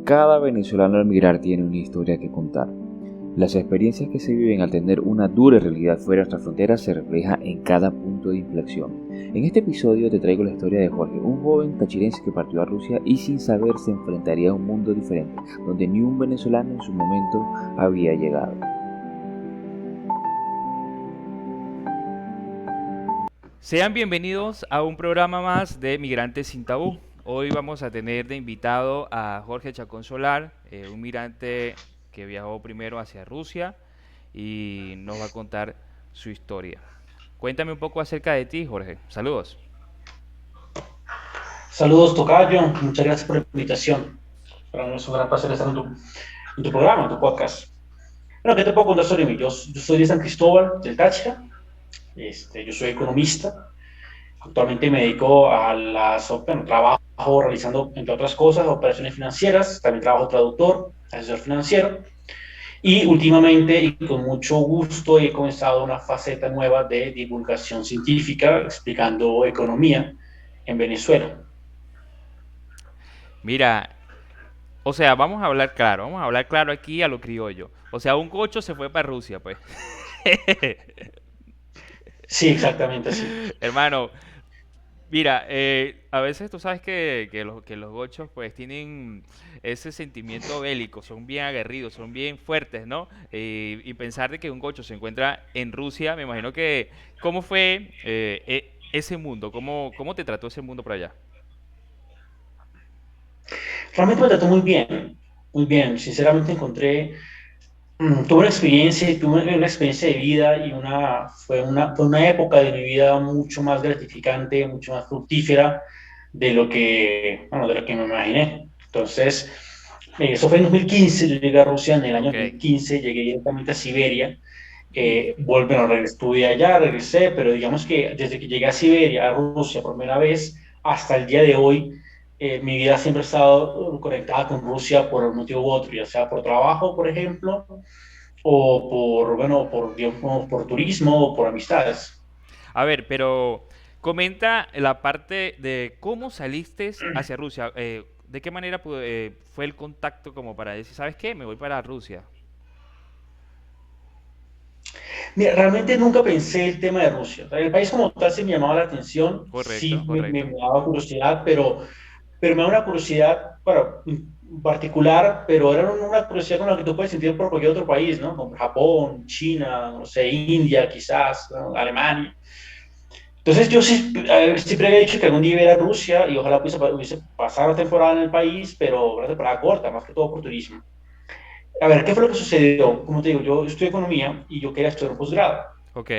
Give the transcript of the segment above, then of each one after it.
Cada venezolano al migrar tiene una historia que contar. Las experiencias que se viven al tener una dura realidad fuera de nuestras fronteras se refleja en cada punto de inflexión. En este episodio te traigo la historia de Jorge, un joven tachirense que partió a Rusia y sin saber se enfrentaría a un mundo diferente, donde ni un venezolano en su momento había llegado. Sean bienvenidos a un programa más de Migrantes sin Tabú. Hoy vamos a tener de invitado a Jorge Chacón Solar, un migrante que viajó primero hacia Rusia y nos va a contar su historia. Cuéntame un poco acerca de ti, Jorge. Saludos. Saludos, Tocayo. Muchas gracias por la invitación. Para mí es un gran placer estar en tu programa, en tu podcast. Bueno, ¿qué te puedo contar sobre mí? Yo soy de San Cristóbal, del Táchira. Yo soy economista. Actualmente me dedico trabajo realizando, entre otras cosas, operaciones financieras. También trabajo traductor, asesor financiero. Y últimamente, y con mucho gusto, he comenzado una faceta nueva de divulgación científica explicando economía en Venezuela. Mira, vamos a hablar claro aquí a lo criollo. O sea, un gocho se fue para Rusia, pues. Sí, exactamente así. Hermano, mira, a veces tú sabes que los gochos pues tienen ese sentimiento bélico, son bien aguerridos, son bien fuertes, ¿no? Y pensar de que un gocho se encuentra en Rusia, me imagino que, ¿cómo fue ese mundo? ¿Cómo te trató ese mundo por allá? Realmente me trató muy bien, muy bien. Sinceramente tuve una experiencia de vida y fue una época de mi vida mucho más gratificante, mucho más fructífera de lo que me imaginé. Entonces, eso fue en 2015, yo llegué a Rusia en el año Ok. 2015, llegué directamente a Siberia. Bueno, estudié allá, regresé, pero digamos que desde que llegué a Siberia, a Rusia por primera vez, hasta el día de hoy, mi vida siempre ha estado conectada con Rusia por un motivo u otro, ya sea por trabajo, por ejemplo, o digamos, por turismo o por amistades. A ver, pero comenta la parte de cómo saliste hacia Rusia. ¿De qué manera fue el contacto como para decir, ¿sabes qué? Me voy para Rusia. Mira, realmente nunca pensé el tema de Rusia. El país como tal se me llamaba la atención, Correcto, sí correcto. me daba curiosidad, pero me da una curiosidad, bueno, particular, pero era una curiosidad con la que tú puedes sentir por cualquier otro país, ¿no? Como Japón, China, no sé, India quizás, ¿no? Alemania. Entonces yo siempre había dicho que algún día iba a ir a Rusia y ojalá hubiese pasado la temporada en el país, pero una temporada corta, más que todo por turismo. A ver, ¿qué fue lo que sucedió? Como te digo, yo estudié economía y yo quería estudiar un posgrado. Ok.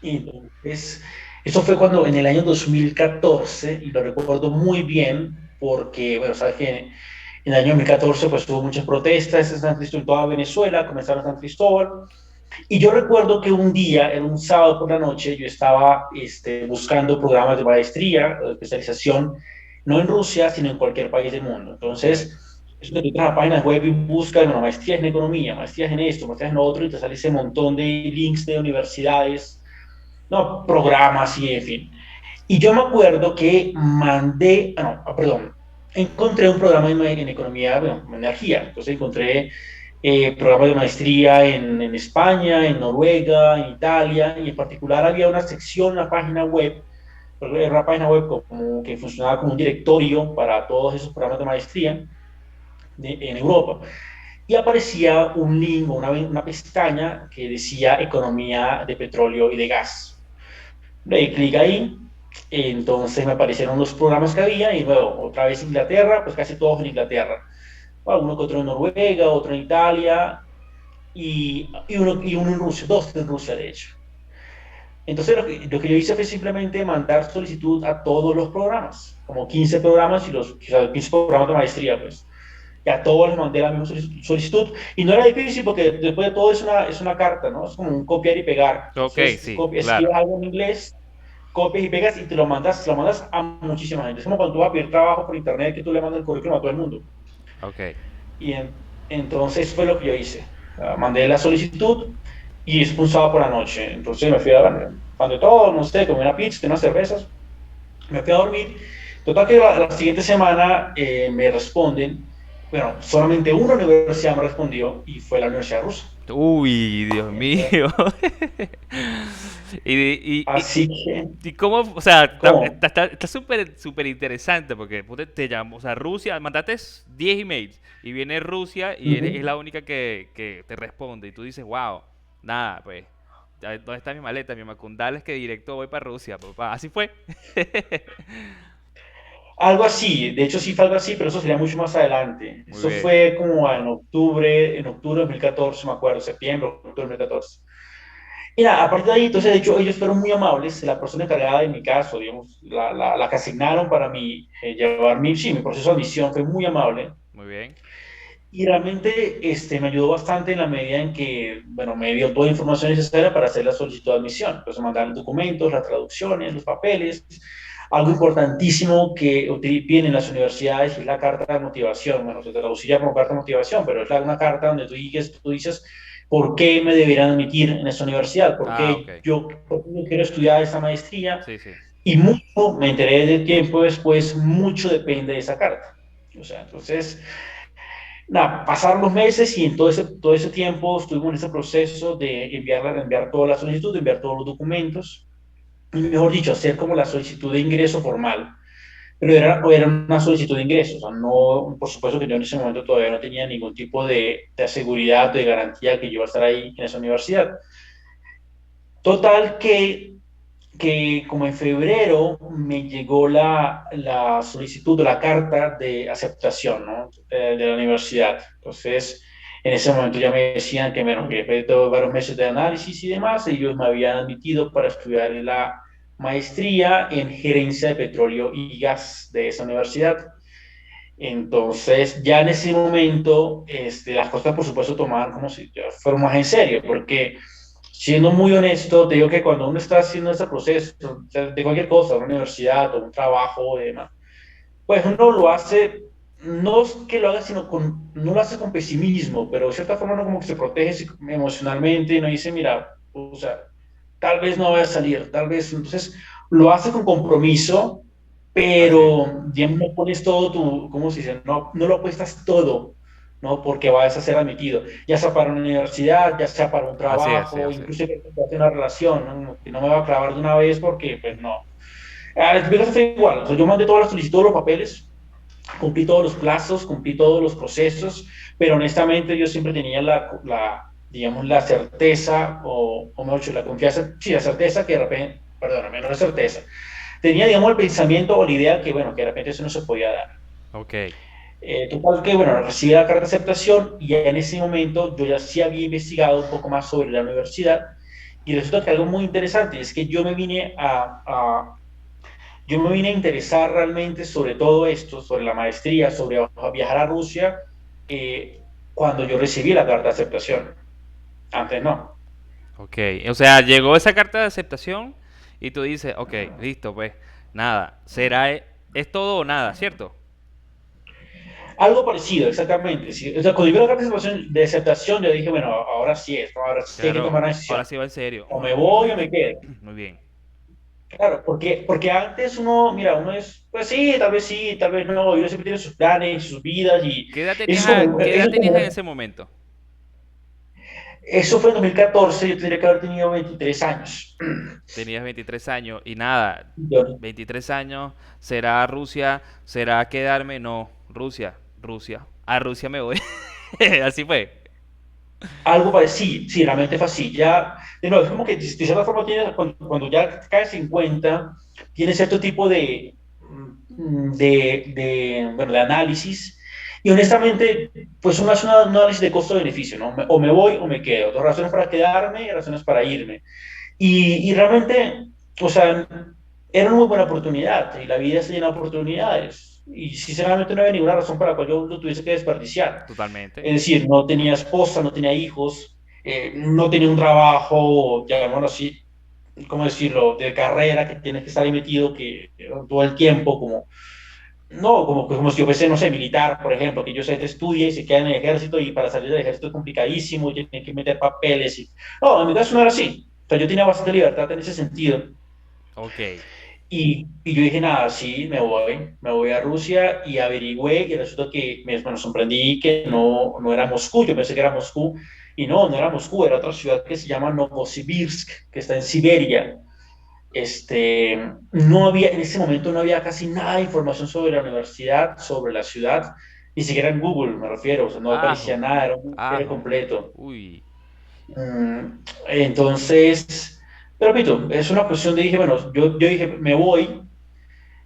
Y entonces, eso fue cuando en el año 2014, y lo recuerdo muy bien, porque, bueno, sabes que en el año 2014 pues hubo muchas protestas en San Cristóbal, en toda Venezuela, comenzaron en San Cristóbal, y yo recuerdo que un día, en un sábado por la noche, yo estaba buscando programas de maestría o de especialización, no en Rusia, sino en cualquier país del mundo. Ok. Entonces, es donde tú entras a páginas web y buscas, bueno, maestrías en economía, maestrías en esto, maestrías en lo otro, y te sale ese montón de links de universidades, no, programas y en fin. Y yo me acuerdo que encontré un programa en economía, bueno, en energía. Entonces encontré programas de maestría en España, en Noruega, en Italia, y en particular había una sección, una página web, era una página web como que funcionaba como un directorio para todos esos programas de maestría en Europa. Y aparecía un link o una pestaña que decía economía de petróleo y de gas. Le di clic ahí, entonces me aparecieron los programas que había y luego otra vez Inglaterra, pues casi todos en Inglaterra. Alguno que otro en Noruega, otro en Italia y uno en Rusia, dos en Rusia de hecho. Entonces lo que yo hice fue simplemente mandar solicitud a todos los programas, como 15 programas y quizás 15 programas de maestría, pues. Y a todos les mandé la misma solicitud. Y no era difícil porque después de todo es una carta, ¿no? Es como un copiar y pegar. Ok, Entonces, sí, escribes claro. algo en inglés, copias y pegas y te lo mandas a muchísima gente. Es como cuando tú vas a pedir trabajo por internet que tú le mandas el currículum a todo el mundo. Ok. Y entonces fue lo que yo hice. Mandé la solicitud y expulsaba por la noche. Entonces me fui a ver, cuando todo, no sé, comí una pizza, unas cervezas, me fui a dormir. Total que la siguiente semana me responden Bueno, solamente una universidad me respondió y fue la Universidad Rusa. Uy, Dios mío. Y, Así que, y cómo, o sea, ¿cómo? está súper súper interesante porque puta, te llamo, o sea, Rusia, mandaste 10 emails y viene Rusia y es Ujú. la única que te responde y tú dices, wow, nada, pues, ¿dónde está mi maleta? Mi macundal es que directo voy para Rusia, papá. Así fue. Algo así, de hecho sí fue algo así, pero eso sería mucho más adelante. Muy Eso bien, fue como en octubre de 2014, me acuerdo, septiembre, octubre de 2014. Y nada, a partir de ahí, entonces, de hecho, ellos fueron muy amables. La persona encargada de mi caso, digamos, la que asignaron para mí, llevar sí, mi proceso de admisión fue muy amable. muy bien. Y realmente me ayudó bastante en la medida en que, bueno, me dio toda la información necesaria para hacer la solicitud de admisión. Entonces, mandar los documentos, las traducciones, los papeles. Algo importantísimo que piden en las universidades es la carta de motivación. Bueno, se traduciría como carta de motivación, pero es una carta donde tú dices por qué me deberían admitir en esa universidad, Ah, ok. por qué yo quiero estudiar esta maestría. Sí, sí. Y mucho, me enteré de tiempo después, mucho depende de esa carta. O sea, entonces, nada, pasaron los meses y en todo ese tiempo estuvimos en ese proceso de enviar toda la solicitud, de enviar todos los documentos, y mejor dicho, hacer como la solicitud de ingreso formal. Pero era una solicitud de ingreso, o sea, no, por supuesto que yo en ese momento todavía no tenía ningún tipo de seguridad, de garantía que yo iba a estar ahí en esa universidad. Total que como en febrero me llegó la solicitud de la carta de aceptación, ¿no? De la universidad. Entonces, en ese momento ya me decían que, bueno, que después de varios meses de análisis y demás, ellos me habían admitido para estudiar la maestría en gerencia de petróleo y gas de esa universidad. Entonces, ya en ese momento, las cosas, por supuesto, tomaban como si ya fueran más en serio, porque siendo muy honesto, te digo que cuando uno está haciendo ese proceso, o sea, de cualquier cosa, una universidad o un trabajo, demás, pues uno lo hace, no es que lo haga, no lo hace con pesimismo, pero de cierta forma uno como que se protege emocionalmente y no dice, mira, o sea, tal vez no vaya a salir, tal vez, entonces lo hace con compromiso, Así. pero ya no pones todo tu, ¿cómo se dice? No, no lo apuestas todo, ¿no? Porque vas a ser admitido, ya sea para una universidad, ya sea para un Así es, sí, trabajo, así incluso para una relación, ¿no? Que no me va a clavar de una vez porque, pues no. Mi caso fue igual, o sea, yo mandé todas las solicitudes, los papeles, cumplí todos los plazos, cumplí todos los procesos, pero honestamente yo siempre tenía digamos, la certeza, o mejor dicho, la confianza, sí, la certeza que de repente, perdóname, no la certeza, tenía, digamos, el pensamiento o la idea que, bueno, que de repente eso no se podía dar. Ok. Total que, bueno, recibí la carta de aceptación y en ese momento yo ya sí había investigado un poco más sobre la universidad y resulta que algo muy interesante es que yo me vine a interesar realmente sobre todo esto, sobre la maestría, sobre viajar a Rusia, cuando yo recibí la carta de aceptación. Antes no. Ok, o sea, llegó esa carta de aceptación y tú dices, ok, listo, pues, nada, es todo o nada, ¿cierto? Algo parecido, exactamente. Sí. O sea, cuando yo vi la carta de aceptación, yo dije, bueno, ahora sí es, ¿no? Ahora sí hay que tomar Claro, una ahora decisión. sí va en serio. O me voy o me quedo. Muy bien. Claro, porque antes mira, uno es, pues sí, tal vez no, y uno siempre tiene sus planes, sus vidas, y Qué edad tenías en ese momento? eso fue en 2014, yo tendría que haber tenido 23 años. Tenías 23 años y nada, Yo- 23 años, ¿será Rusia? ¿Será quedarme? No, Rusia, Rusia. A Rusia me voy. Así fue. Algo parecido, sí, realmente fue así. Ya, de nuevo, es como que de cierta forma cuando ya caes en cuenta, tienes cierto tipo bueno, de análisis, y honestamente, pues uno hace un análisis de costo-beneficio, ¿no? O me voy o me quedo. Dos razones para quedarme y razones para irme. Y realmente, o sea, era una muy buena oportunidad y la vida está llena de oportunidades. Y sinceramente no había ninguna razón para la cual yo lo tuviese que desperdiciar. Totalmente. Es decir, no tenía esposa, no tenía hijos, no tenía un trabajo, llamémoslo así, ¿cómo decirlo?, de carrera que tienes que estar ahí metido todo el tiempo, no, como si yo fuese, no sé, militar, por ejemplo, que yo sé que estudia y se queda en el ejército y para salir del ejército es complicadísimo, y tiene que meter papeles. No, en mi caso no era así. O sea, yo tenía bastante libertad en ese sentido. Ok. Y yo dije, nada, sí, me voy a Rusia y averigüé y resulta que me sorprendí que no era Moscú, yo pensé que era Moscú y no era Moscú, era otra ciudad que se llama Novosibirsk, que está en Siberia. No había, en ese momento no había casi nada de información sobre la universidad, sobre la ciudad, ni siquiera en Google me refiero, o sea, no aparecía Ajo, nada, era un misterio ajo. completo. Uy. Entonces, pero repito, es una cuestión de, dije, bueno, yo dije, me voy,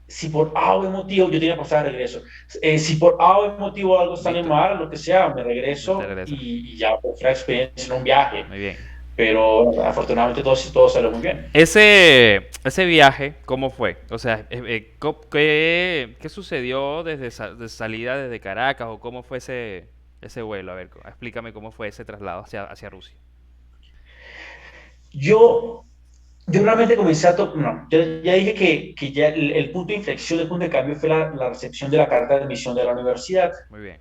si por A o B motivo, yo tenía pasada de regreso, si por A o B motivo algo sale Listo. mal, lo que sea, me Te regreso regresa. y ya, pues, fue una experiencia en un viaje, Muy bien. pero afortunadamente todo salió muy bien. Ese viaje, ¿cómo fue? O sea, ¿qué sucedió de salida desde Caracas o cómo fue ese vuelo? A ver, explícame cómo fue ese traslado hacia Rusia. Yo, yo realmente comencé a no, ya dije que ya el punto de inflexión, el punto de cambio fue la recepción de la carta de admisión de la universidad. Muy bien.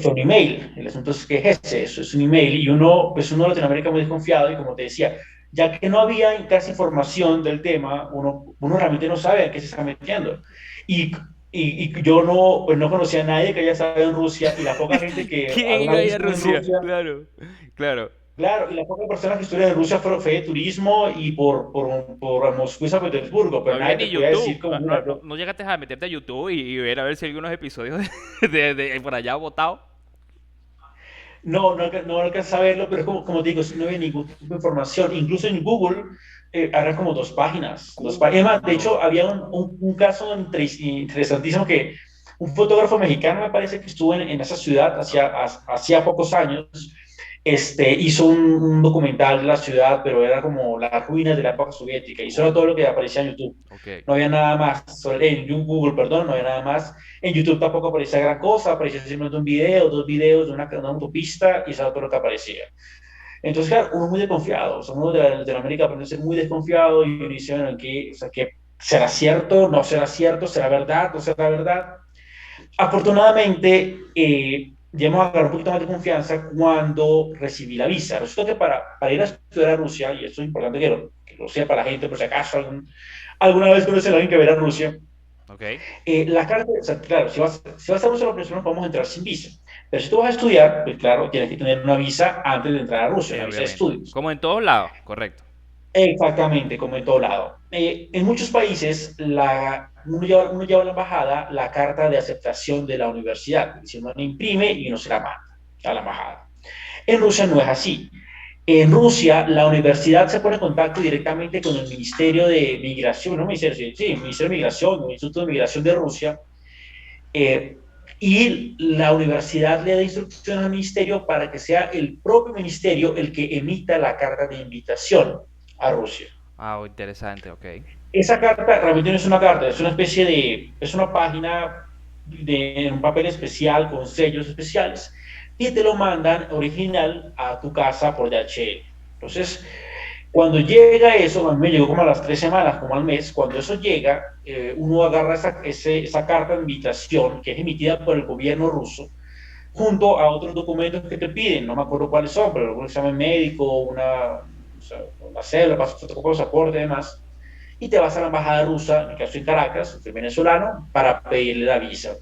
Fue un email. El asunto es que es ese, eso es un email. Y uno, pues uno de Latinoamérica muy desconfiado, y como te decía, ya que no había casi información del tema, uno realmente no sabe a qué se está metiendo. Y, y yo no, pues no conocía a nadie que haya estado en Rusia, y la poca gente que ¿Quién alguna iba a vez ir a estuvo en Rusia? Rusia, Claro, claro. claro, y la poca personas que estuvieron en Rusia fue de turismo y por Moscú y San Petersburgo, No pero había nadie te ni podía decir YouTube. como, No, mira, no, no llegaste a meterte a YouTube y ver a ver si hay algunos episodios de por allá botados. no alcanza a verlo, pero es como te digo, no había ningún tipo de información. Incluso en Google eran como dos páginas. Además, de hecho, No. había un caso interesantísimo que un fotógrafo mexicano, me parece que estuvo en esa ciudad hacía pocos años, hizo un documental de la ciudad, pero era como las ruinas de la época soviética, y eso era todo lo que aparecía en YouTube. Ok. No había nada más, en Google, perdón, no había nada más. En YouTube tampoco aparecía gran cosa, aparecía simplemente un video, dos videos de una autopista, y eso era todo lo que aparecía. Entonces, claro, uno es muy desconfiado, o sea, uno de América aprende a ser muy desconfiado, y uno dice, bueno, o sea, ¿qué será cierto? ¿No será cierto? ¿Será verdad? ¿No será verdad? Afortunadamente, ya hemos agarrado un poquito más de confianza cuando recibí la visa. Resulta que para ir a estudiar a Rusia, y esto es importante que lo sepa la gente, por si acaso alguna vez conocen a alguien que va a Rusia, Ok. la carta, o sea, claro, si vas a Rusia, la persona no podemos entrar sin visa. Pero si tú vas a estudiar, pues claro, tienes que tener una visa antes de entrar a Rusia, Sí, una visa de obviamente. estudios. Como en todos lados, correcto. Exactamente, como en todo lado. En muchos países, uno lleva a la embajada la carta de aceptación de la universidad, es decir, uno la imprime y uno se la manda a la embajada. En Rusia no es así. En Rusia, la universidad se pone en contacto directamente con el Ministerio de Migración, no Ministerio, sí, Ministerio de Migración, el Instituto de Migración de Rusia, eh, y la universidad le da instrucciones al ministerio para que sea el propio ministerio el que emita la carta de invitación a Rusia. Ah, oh, interesante, ok. Esa carta realmente no es una carta, es una especie es una página en un papel especial con sellos especiales y te lo mandan original a tu casa por DHL. Entonces, cuando llega eso, a mí me llegó como a las 3 semanas, como al mes, cuando eso llega, uno agarra esa carta de invitación que es emitida por el gobierno ruso junto a otros documentos que te piden, no me acuerdo cuáles son, pero un examen médico, una cédula, pasaporte y demás, y te vas a la embajada rusa, en el caso en Caracas, soy venezolano, para pedirle la visa.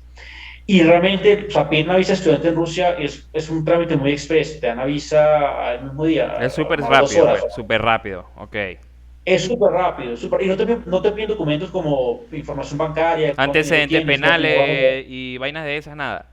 Y realmente, o sea, pedir una visa estudiante en Rusia es un trámite muy expreso, te dan la visa al mismo día, Es súper como a las dos rápido, horas. pues. Súper rápido, ok. Es súper rápido, y no te piden documentos como información bancaria, cuánto dinero Antecedentes tienes, cuánto dinero vas a ver. penales y vainas de esas, nada.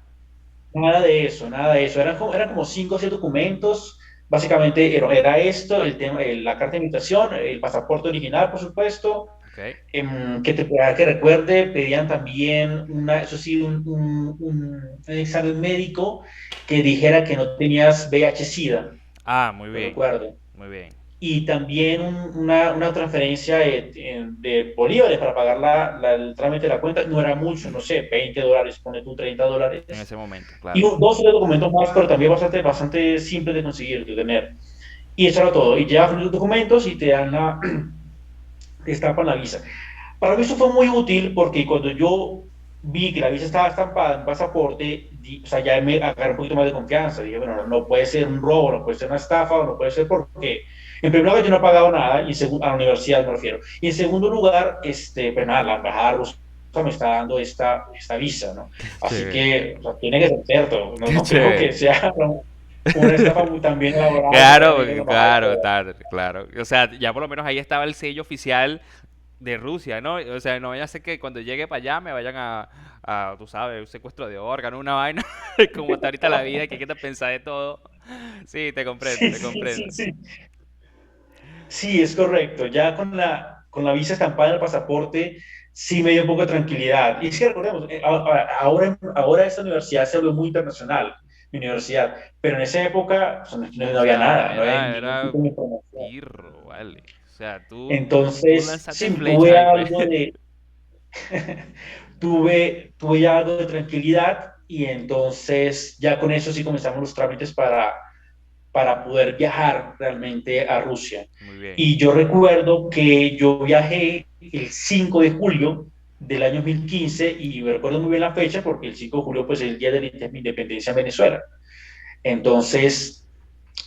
Nada de eso, nada de eso. Eran como 5 o 6 documentos. Básicamente era esto, el tema, la carta de invitación, el pasaporte original, por supuesto, Ok. que recuerde, pedían también, eso sí, un examen médico que dijera que no tenías VIH-Sida, Ah, muy lo bien, recuerdo. muy bien. Y también una transferencia de bolívares para pagar el trámite de la cuenta. No era mucho, no sé, $20, pone tú En $30. ese momento, Y claro. dos o tres documentos más, pero también bastante simple de conseguir, de tener. Y eso era todo. Y llevas los documentos y te dan te estampan la visa. Para mí eso fue muy útil porque cuando yo vi que la visa estaba estampada en pasaporte, o sea, ya me agarré un poquito más de confianza. Dije, bueno, no puede ser un robo, no puede ser una estafa, no puede ser porque En primer lugar, yo no he pagado nada, y a la universidad me refiero. Y en segundo lugar, pues nada, la embajada rusa me está dando esta visa, ¿no? Qué Así chévere. que, o sea, tiene que ser cierto. No, Qué no creo que chévere. sea una estafa muy también elaborada por Claro, ahí de la embajada. claro, claro. O sea, ya por lo menos ahí estaba el sello oficial de Rusia, ¿no? O sea, no vaya a ser que cuando llegue para allá me vayan tú sabes, un secuestro de órganos, una vaina, como está ahorita la vida, que hay que pensar de todo. Sí, te comprendo, Sí, te sí, sí, comprendo. sí. Sí, es correcto. Ya con la visa estampada en el pasaporte, sí me dio un poco de tranquilidad. Y es que recordemos, ahora esta universidad se volvió muy internacional, mi universidad, pero en esa época pues, no O había sea, nada, no había era ningún tipo de información. pirro, vale. O sea, tú Entonces, lanzaste sí, flechas ahí, pues. tuve ya algo de tranquilidad y entonces ya con eso sí comenzamos los trámites para poder viajar realmente a Rusia. Muy bien. Y yo recuerdo que yo viajé el 5 de julio del año 2015 y me recuerdo muy bien la fecha porque el 5 de julio pues es el día de la independencia en Venezuela. Entonces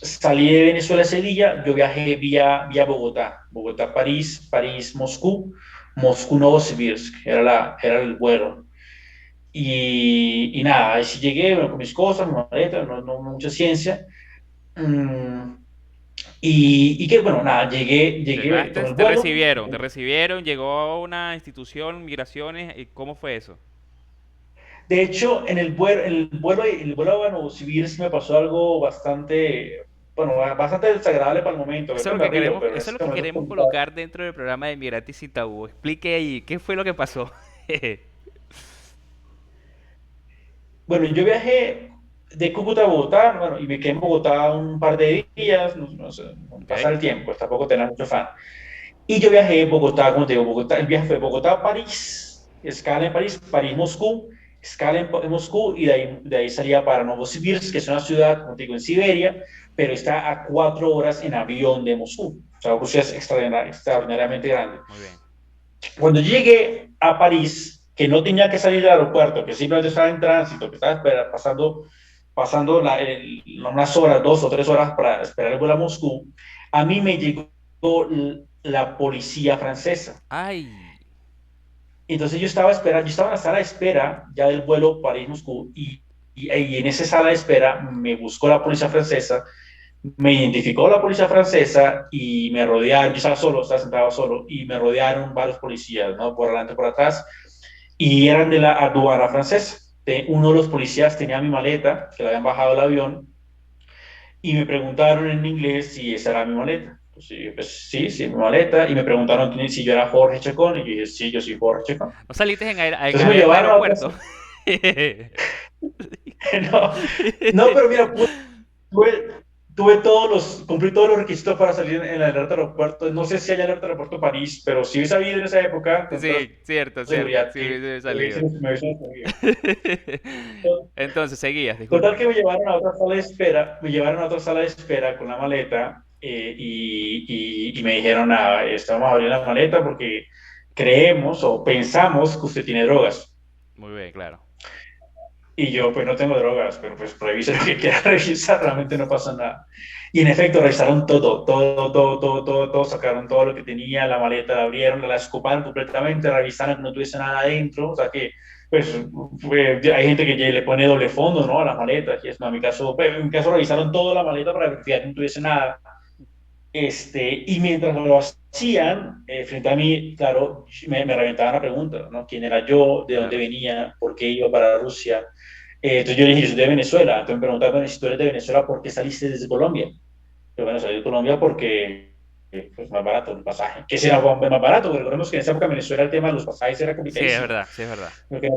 salí de Venezuela ese día, yo viajé vía Bogotá, Bogotá-París, París-Moscú, Moscú-Novosibirsk, era el vuelo. Y nada, ahí sí llegué, bueno, con mis cosas, mi maleta, no mucha ciencia. Mm, y que, bueno, nada, llegué, Llegaste, tomé el vuelo. te recibieron, llegó a una institución, migraciones, ¿y cómo fue eso? De hecho, en el vuelo a Novosibirsk me pasó algo bastante, bueno, bastante desagradable para el momento. Eso es Ahorita lo me que río, queremos, pero en eso es ese lo que momento queremos colocar dentro del programa de Migrati Sin Tabú. Explique ahí, ¿qué fue lo que pasó? bueno, yo viajé de Cúcuta a Bogotá, bueno, y me quedé en Bogotá un par de días, no sé, ¿Ok? pasar el tiempo, pues tampoco tenía mucho fan. Y yo viajé a Bogotá, como te digo, Bogotá, el viaje fue Bogotá-París, escala en París, París-Moscú, escala en Moscú, y de ahí salía para Novosibirsk, que es una ciudad, como te digo, en Siberia, pero está a 4 horas en avión de Moscú. O sea, Rusia es extraordinariamente grande. Muy bien. Cuando llegué a París, que no tenía que salir del aeropuerto, que simplemente estaba en tránsito, que estaba pasando unas horas, 2 o 3 horas para esperar el vuelo a Moscú, a mí me llegó la policía francesa. Ay, Entonces yo estaba en la sala de espera ya del vuelo París-Moscú y en esa sala de espera me buscó la policía francesa, me identificó la policía francesa y me rodearon, yo estaba solo, estaba sentado solo y me rodearon varios policías, ¿no? Por delante, por atrás y eran de la aduana francesa. Uno de los policías tenía mi maleta, que la habían bajado del avión, y me preguntaron en inglés si esa era mi maleta. Pues, sí, pues sí, sí, mi maleta. Y me preguntaron si yo era Jorge Chacón, y yo dije, sí, yo soy Jorge Chacón. ¿no saliste en Entonces me llevaron a otra. aeropuerto? No, no, pero mira, tuve, cumplí todos los requisitos para salir en el alerta aeropuerto. No sé si hay alerta aeropuerto París, pero si hubiese habido en esa época, con toda Sí, cierto, cierto. seguridad, Sí, que hubiese me salido. hubiesen salido. Entonces, seguías, Total disculpa. que me llevaron a otra sala de espera, con la maleta y me dijeron, nada, estamos abriendo la maleta porque creemos o pensamos que usted tiene drogas. Muy bien, claro. Y yo, pues no tengo drogas, pero pues revise lo que quiera revisar, realmente no pasa nada. Y en efecto, revisaron todo, sacaron todo lo que tenía, la maleta la abrieron, la escoparon completamente, revisaron que no tuviese nada adentro, o sea que, pues, hay gente que le pone doble fondo, ¿no? A las maletas, y es, no, en mi caso revisaron toda la maleta para verificar que no tuviese nada. Y mientras lo hacían, frente a mí, claro, me reventaban la pregunta, ¿no? ¿Quién era yo? ¿De dónde Claro. venía? ¿Por qué iba para Rusia? Entonces yo dije, yo soy de Venezuela. Entonces me preguntaban, bueno, si tú eres de Venezuela, ¿por qué saliste desde Colombia? Yo, bueno, salí de Colombia porque pues, más barato el pasaje. ¿Qué será más barato? Porque recordemos que en esa época en Venezuela el tema de los pasajes era Sí, es complicadísimo. verdad, sí, es verdad. Porque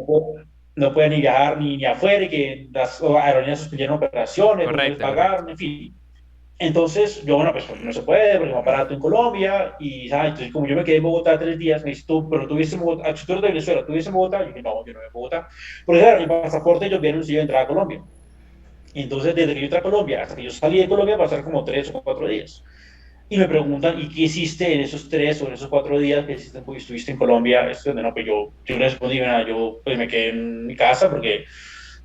no pueden ni viajar ni afuera y que las aerolíneas suspendieron operaciones, no les Correcto, correcto. pagaron, en fin. Entonces, yo, bueno, pues no se puede, porque es más barato en Colombia. Y, ¿sabes? Entonces, como yo me quedé en Bogotá 3 días, me dices tú, pero tuviste en Bogotá, si tú eres de Venezuela, ¿tuviste en Bogotá? Yo dije, no, yo no voy en Bogotá. Porque, claro, mi pasaporte ellos vieron si yo entraba a Colombia. Y entonces, desde que yo entré a Colombia hasta que yo salí de Colombia, pasaron como 3 o 4 días. Y me preguntan, ¿y qué hiciste en esos 3 o en esos 4 días que estuviste en Colombia? Es donde no, pues yo no respondí nada, yo pues me quedé en mi casa porque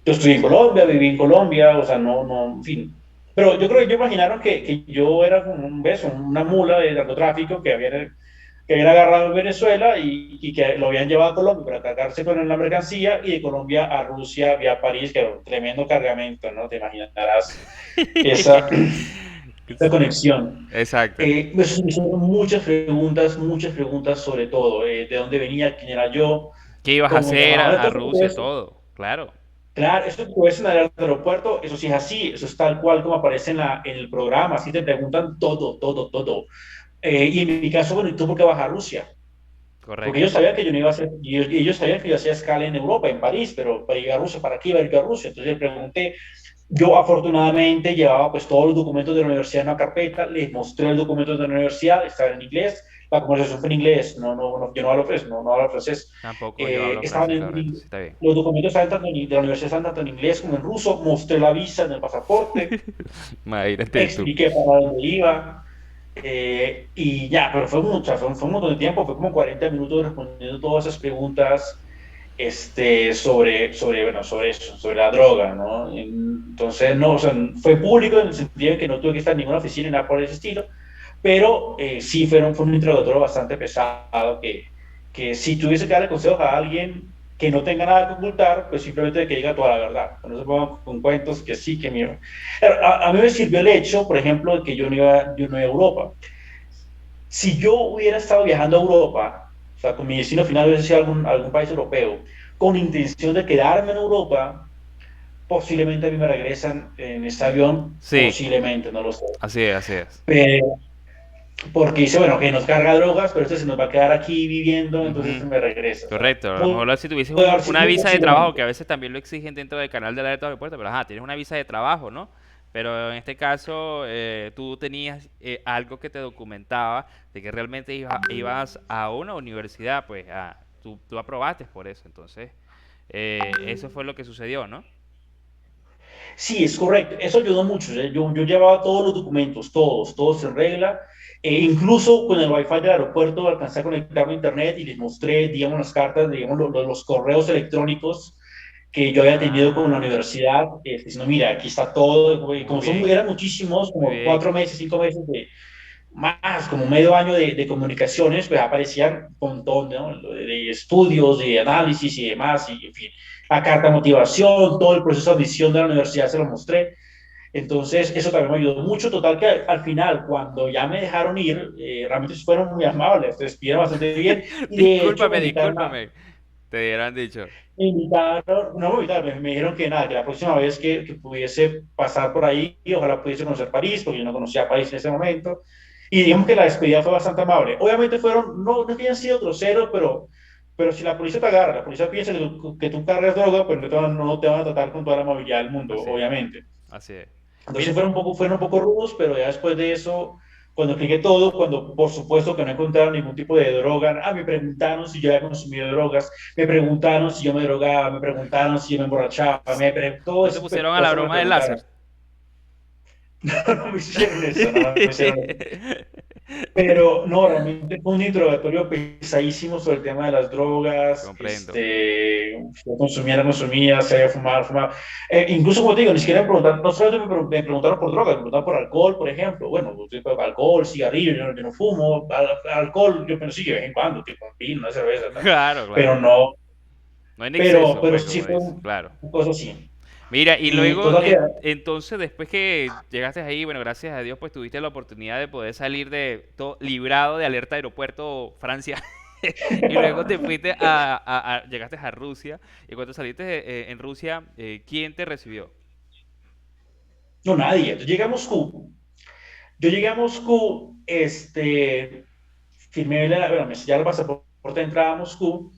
yo estudié en Colombia, viví en Colombia, o sea, no, en fin. Pero yo creo que ellos imaginaron que yo era como un beso, una mula de narcotráfico que habían agarrado en Venezuela y que lo habían llevado a Colombia para cargarse con la mercancía y de Colombia a Rusia vía París, que era un tremendo cargamento, ¿no? Te imaginarás esa, esa conexión. Exacto. Me hicieron muchas preguntas sobre todo, de dónde venía, quién era yo, ¿Qué ibas a cómo me hacer llamaban. a Entonces, Rusia? Todo, claro. claro, eso que ves en el aeropuerto, eso sí es así, eso es tal cual como aparece en el programa, así te preguntan todo, todo, todo. Y en mi caso, bueno, ¿y tú por qué vas a Rusia? Porque ellos Correcto. sabían que yo no iba a hacer, y ellos sabían que yo hacía escala en Europa, en París, pero para llegar a Rusia, ¿para qué iba a ir yo a Rusia? Entonces le pregunté, yo afortunadamente llevaba pues todos los documentos de la universidad en una carpeta, les mostré el documento de la universidad, estaba en inglés, la conversación fue en inglés, yo no hablo francés, no hablo francés. Tampoco yo hablo Estaban francés, en, correcto. Sí, está bien. los documentos estaban tanto de la universidad estaban tanto en inglés como en ruso, mostré la visa en el pasaporte, Imagínate tú. expliqué para dónde iba, y ya, pero fue un montón de tiempo, fue como 40 minutos respondiendo todas esas preguntas bueno, sobre eso, sobre la droga, ¿no? Entonces, no, o sea, fue público en el sentido de que no tuve que estar en ninguna oficina ni nada por ese estilo, pero sí fue un interrogatorio bastante pesado que si tuviese que darle consejos a alguien que no tenga nada que ocultar, pues simplemente que diga toda la verdad, no se pongan con cuentos que sí, que mira. A mí me sirvió el hecho, por ejemplo, de que yo no iba a Europa. Si yo hubiera estado viajando a Europa, o sea, con mi destino final hubiese sido algún país europeo, con intención de quedarme en Europa, posiblemente a mí me regresan en este avión, Sí, posiblemente, no lo sé. así es, así es. Pero, porque dice, bueno, que nos carga drogas, pero este se nos va a quedar aquí viviendo, entonces Ujú. me regresa. O sea, Correcto, a lo mejor si tuvieses puede haber una sido visa de trabajo, posiblemente. que a veces también lo exigen dentro del canal de alerta de aeropuerto, pero ajá, tienes una visa de trabajo, ¿no? Pero en este caso tú tenías algo que te documentaba de que realmente ibas a una universidad, pues tú aprobaste por eso, entonces eso fue lo que sucedió, ¿no? Sí, es correcto. Eso ayudó mucho. ¿Eh? Yo llevaba todos los documentos, todos en regla. Incluso con el Wi-Fi del aeropuerto alcancé a conectarme a internet y les mostré, digamos, las cartas, digamos, los correos electrónicos que yo había tenido con la Ah, universidad, diciendo, mira, aquí está todo. Güey, muy como bien, eran muchísimos, muy como bien. 4 meses, 5 meses más, como medio año de comunicaciones, pues aparecían un montón, ¿no? De estudios, de análisis y demás, y en fin, la carta de motivación, todo el proceso de admisión de la universidad se lo mostré. Entonces, eso también me ayudó mucho. Total, que al final, cuando ya me dejaron ir, realmente fueron muy amables, se despidieron bastante bien y de hecho Discúlpame, discúlpame, te hubieran dicho. me invitaron, no me invitaron, me dijeron que nada, que la próxima vez que pudiese pasar por ahí, ojalá pudiese conocer París, porque yo no conocía París en ese momento. Y digamos que la despedida fue bastante amable. Obviamente no que hayan sido groseros, pero si la policía te agarra, la policía piensa que tú cargas droga, pues no te van a tratar con toda la amabilidad del mundo, Así es, obviamente. así es. Entonces Mira, fueron un poco rudos, pero ya después de eso, cuando expliqué todo, cuando por supuesto que no encontraron ningún tipo de droga, me preguntaron si yo había consumido drogas, me preguntaron si yo me drogaba, me preguntaron si yo me emborrachaba, todo no te ese tipo de pusieron a la cosas me broma del preguntaron. láser. No me hicieron eso, no me hicieron eso. Pero no, realmente fue un interrogatorio pesadísimo sobre el tema de las drogas, Comprendo. si yo consumía, no consumía, si había fumado, fumaba. Incluso, como te digo, ni siquiera me preguntaron, no solamente me preguntaron por drogas, me preguntaron por alcohol, por ejemplo. Bueno, pues, alcohol, cigarrillo, yo no fumo, alcohol, yo pero sí, de vez en cuando, tipo un vino, una cerveza, tal. Claro, claro. Pero no, No en pero, exceso, pero pues, sí como fue dices, claro. una cosa así. Mira, y Y luego, total que, entonces, después que llegaste ahí, bueno, gracias a Dios, pues tuviste la oportunidad de poder salir de todo librado de alerta aeropuerto Francia. Y luego te fuiste llegaste a Rusia. Y cuando saliste en Rusia, ¿quién te recibió? no, nadie. Entonces llegué a Moscú. Yo llegué a Moscú, firmé bueno, me sellaron el pasaporte de entrada a Moscú.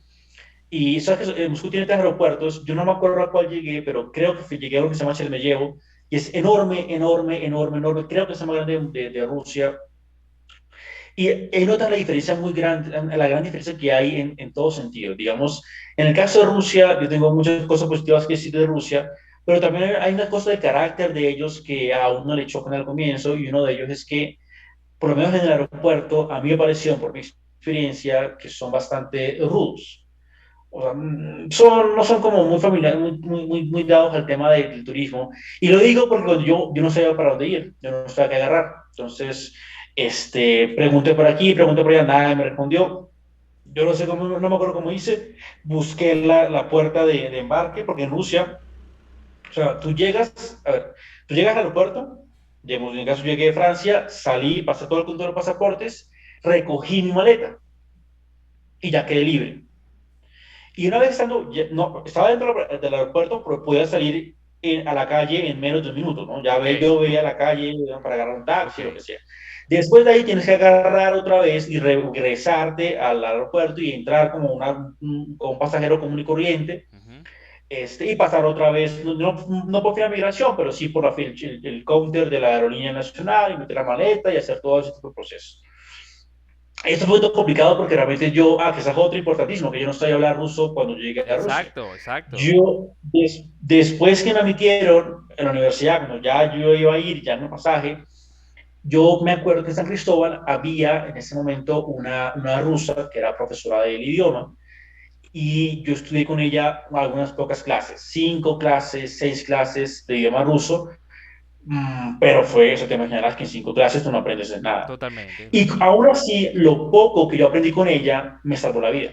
Y sabes que Moscú tiene 3 aeropuertos. Yo no me acuerdo a cuál llegué, pero creo que llegué a uno que se llama Sheremetyevo. Y es enorme, enorme, enorme, enorme. Creo que es el más grande de Rusia. Y ahí notas la diferencia muy grande, la gran diferencia que hay en todo sentido. Digamos, en el caso de Rusia, yo tengo muchas cosas positivas que decir de Rusia, pero también hay una cosa de carácter de ellos que a uno le chocan al comienzo, y uno de ellos es que, por lo menos en el aeropuerto, a mí me pareció, por mi experiencia, que son bastante rudos. O sea, no son como muy familiares, muy dados al tema del turismo. Y lo digo porque yo no sabía para dónde ir, yo no sabía qué agarrar. Entonces, pregunté por aquí, pregunté por allá, nadie me respondió. Yo no sé cómo, no me acuerdo cómo hice. Busqué la puerta de embarque, porque en Rusia, o sea, a ver, tú llegas al aeropuerto, digamos, en el caso yo llegué de Francia, salí, pasé todo el control de pasaportes, recogí mi maleta y ya quedé libre. Y una vez estando, no, estaba dentro del aeropuerto, pero podía salir a la calle en menos de un minuto, ¿no? Ok, Yo veía la calle para agarrar un taxi, lo que ok. sea. Después de ahí tienes que agarrar otra vez y regresarte al aeropuerto y entrar como, como un pasajero común y corriente, Ujú. y pasar otra vez, no por fila de migración, pero sí por el counter de la aerolínea nacional y meter la maleta y hacer todo ese tipo de procesos. Esto fue todo complicado porque realmente que esa es otro importantísimo, que yo no sabía hablar ruso cuando llegué a Rusia. Exacto, exacto. Después que me admitieron en la universidad, cuando ya yo iba a ir, ya en el pasaje, yo me acuerdo que en San Cristóbal había en ese momento una rusa que era profesora del idioma y yo estudié con ella algunas pocas clases, 5 clases, 6 clases de idioma ruso, pero eso te imaginarás que en 5 clases tú no aprendes nada. Totalmente, Y totalmente. aún así, lo poco que yo aprendí con ella me salvó la vida.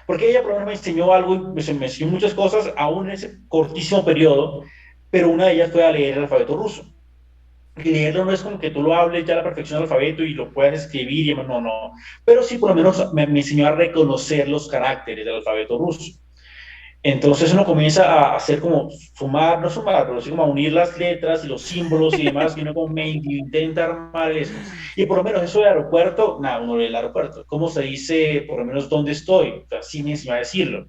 Porque ella por lo menos me enseñó algo, me enseñó muchas cosas aún en ese cortísimo periodo, pero una de ellas fue a leer el alfabeto ruso. Y leerlo no es como que tú lo hables ya a la perfección del alfabeto y lo puedas escribir, no, no. Pero sí por lo menos me enseñó a reconocer los caracteres del alfabeto ruso. Entonces uno comienza a hacer como sumar, no sumar, pero sí como a unir las letras y los símbolos y demás, y uno como medio intenta armar eso. Y por lo menos eso del aeropuerto, nada, uno lee el aeropuerto. ¿Cómo se dice, por lo menos, dónde estoy? O sea, sí me enseñó a decirlo.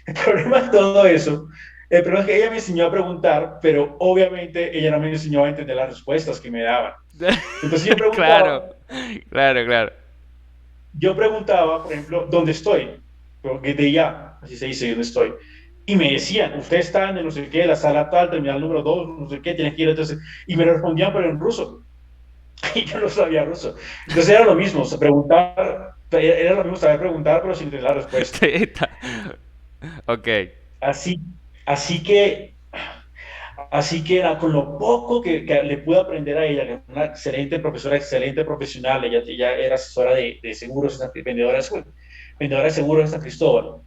El problema de todo eso, el problema es que ella me enseñó a preguntar, pero obviamente ella no me enseñó a entender las respuestas que me daban. Entonces Claro, claro, claro. yo preguntaba, por ejemplo, ¿dónde estoy? Porque de ya, así se dice, ¿dónde estoy? Y me decían, usted está en no sé qué, la sala tal, terminal número 2, no sé qué, tienes que ir, entonces, y me lo respondían, pero en ruso, y yo no sabía ruso. Entonces era lo mismo, era lo mismo saber preguntar, pero sin tener la respuesta. Sí, ok. Así, así que, así que con lo poco que le pude aprender a ella, que es una excelente profesora, excelente profesional, ella era asesora de seguros, vendedora de seguros en San Cristóbal.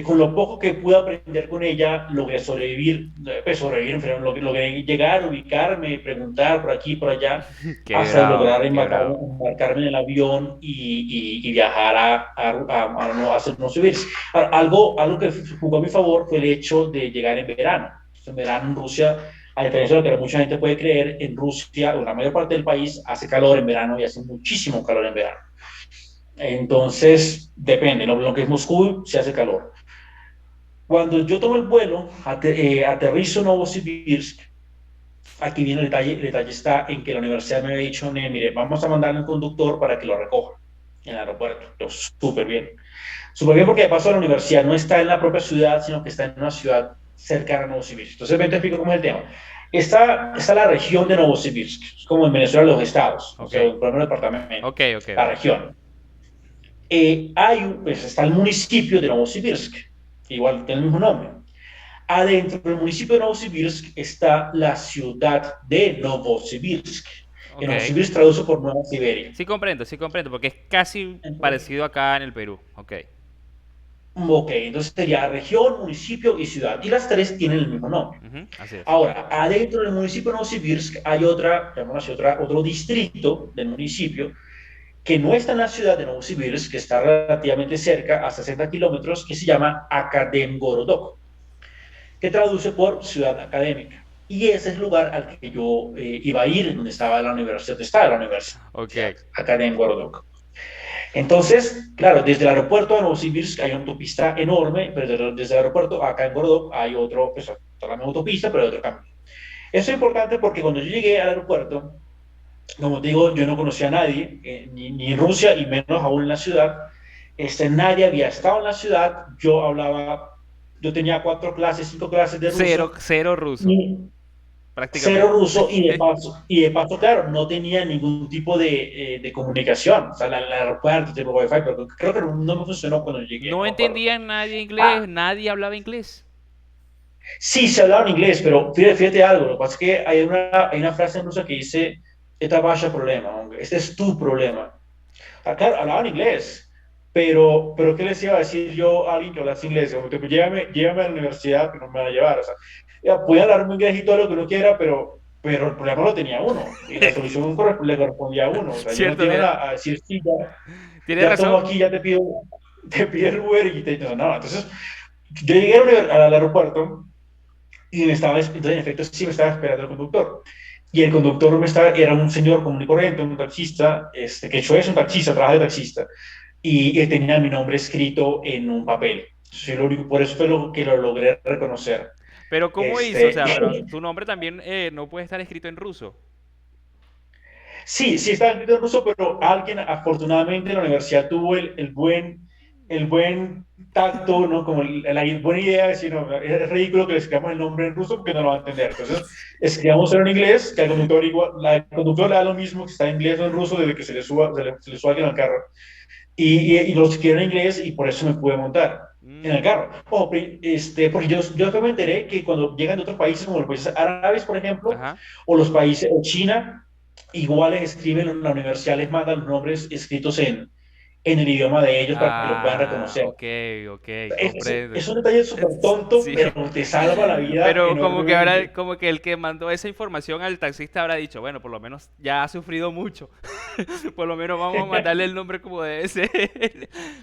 Con lo poco que pude aprender con ella, logré sobrevivir, logré llegar, ubicarme, preguntar por aquí, por allá, Qué hasta bravo, lograr qué bravo. embarcarme en el avión y viajar no, hacer no subirse. Algo que jugó a mi favor fue el hecho de llegar en verano. En verano en Rusia, a diferencia de lo que mucha gente puede creer, en Rusia, o la mayor parte del país, hace calor en verano y hace muchísimo calor en verano. Entonces, depende, lo que es Moscú se hace calor. Cuando yo tomo el vuelo, aterrizo en Novosibirsk, aquí viene el detalle está en que la universidad me había dicho, mire, vamos a mandarle un conductor para que lo recoja en el aeropuerto. Yo, súper bien porque de paso la universidad no está en la propia ciudad, sino que está en una ciudad cercana a Novosibirsk. Entonces, ven, te explico cómo es el tema. Está la región de Novosibirsk, como en Venezuela los estados, o Ok, sea, por lo menos el departamento, ok, ok, la ok. región. Pues está el municipio de Novosibirsk, igual tiene el mismo nombre. Adentro del municipio de Novosibirsk está la ciudad de Novosibirsk, que Ok. Novosibirsk traduce por Nueva Siberia. Sí comprendo, porque es casi Entonces, parecido acá en el Perú. Ok. ok, entonces sería región, municipio y ciudad. Y las tres tienen el mismo nombre. Ujú, así es. Ahora, adentro del municipio de Novosibirsk hay otro distrito del municipio que no está en la ciudad de Novosibirsk, que está relativamente cerca, a 60 kilómetros, que se llama Akademgorodok, que traduce por ciudad académica. Y ese es el lugar al que yo iba a ir, donde estaba la universidad, Ok. acá en Gorodok. Entonces, claro, desde el aeropuerto de Novosibirsk hay una autopista enorme, pero desde el aeropuerto acá en Gorodok hay otro, pues, la misma autopista, pero hay otro camino. Eso es importante porque cuando yo llegué al aeropuerto, como te digo, yo no conocía a nadie, ni en Rusia y menos aún en la ciudad. Nadie había estado en la ciudad. Yo tenía 4 clases, 5 clases de Cero, ruso cero ruso. y cero prácticamente. ruso y de paso, claro, no tenía ningún tipo de comunicación. O sea, el aeropuerto, tipo Wi-Fi, pero creo que no me funcionó cuando llegué, No no me acuerdo. entendían nadie Ah, inglés, nadie hablaba inglés. sí, se hablaba en inglés, pero fíjate algo, lo que pasa es que hay una frase en rusa que dice, esta vaya problema, este es tu problema. Ah, claro, hablaban inglés, pero ¿qué les iba a decir yo a alguien que hablase inglés? Como que, pues, llévame a la universidad que no me va a llevar. O sea, ya, podía hablar muy inglés y todo lo que uno quiera, pero el problema lo tenía uno y la solución le correspondía a uno. O sea, yo no te Cierto, iban a decir, sí, tienes ya tomo razón. aquí, te pido el Uber y te... No, no, entonces yo llegué al aeropuerto y entonces en efecto sí me estaba esperando el conductor. Y el conductor era un señor común y corriente, un taxista, que hecho es un taxista, trabaja de taxista, y él tenía mi nombre escrito en un papel. Por eso fue lo que lo logré reconocer. Pero ¿cómo hizo? O Este, sea, pero tu nombre también no puede estar escrito en ruso. sí, sí estaba escrito en ruso, pero alguien afortunadamente en la universidad tuvo el buen tacto, ¿no? Como la buena idea de decir, no, es ridículo que le escribamos el nombre en ruso porque no lo va a entender. Entonces, escribamos en inglés, que al conductor, el conductor le da lo mismo que está en inglés o en ruso desde que se le suba alguien al carro. Y lo escribieron en inglés y por eso me pude montar en el Mm, carro. Porque yo después me enteré que cuando llegan de otros países, como los países árabes, por ejemplo, ajá. o los países, o China, igual les escriben, en la universidad les mandan los nombres escritos en el idioma de ellos para que lo puedan Ah, reconocer. ok, ok, Es comprendo. un detalle súper tonto, Sí. pero te salva la vida Pero como que ahora, enormemente. como que el que mandó esa información al taxista habrá dicho, bueno, por lo menos ya ha sufrido mucho. Por lo menos vamos a mandarle el nombre como debe ser.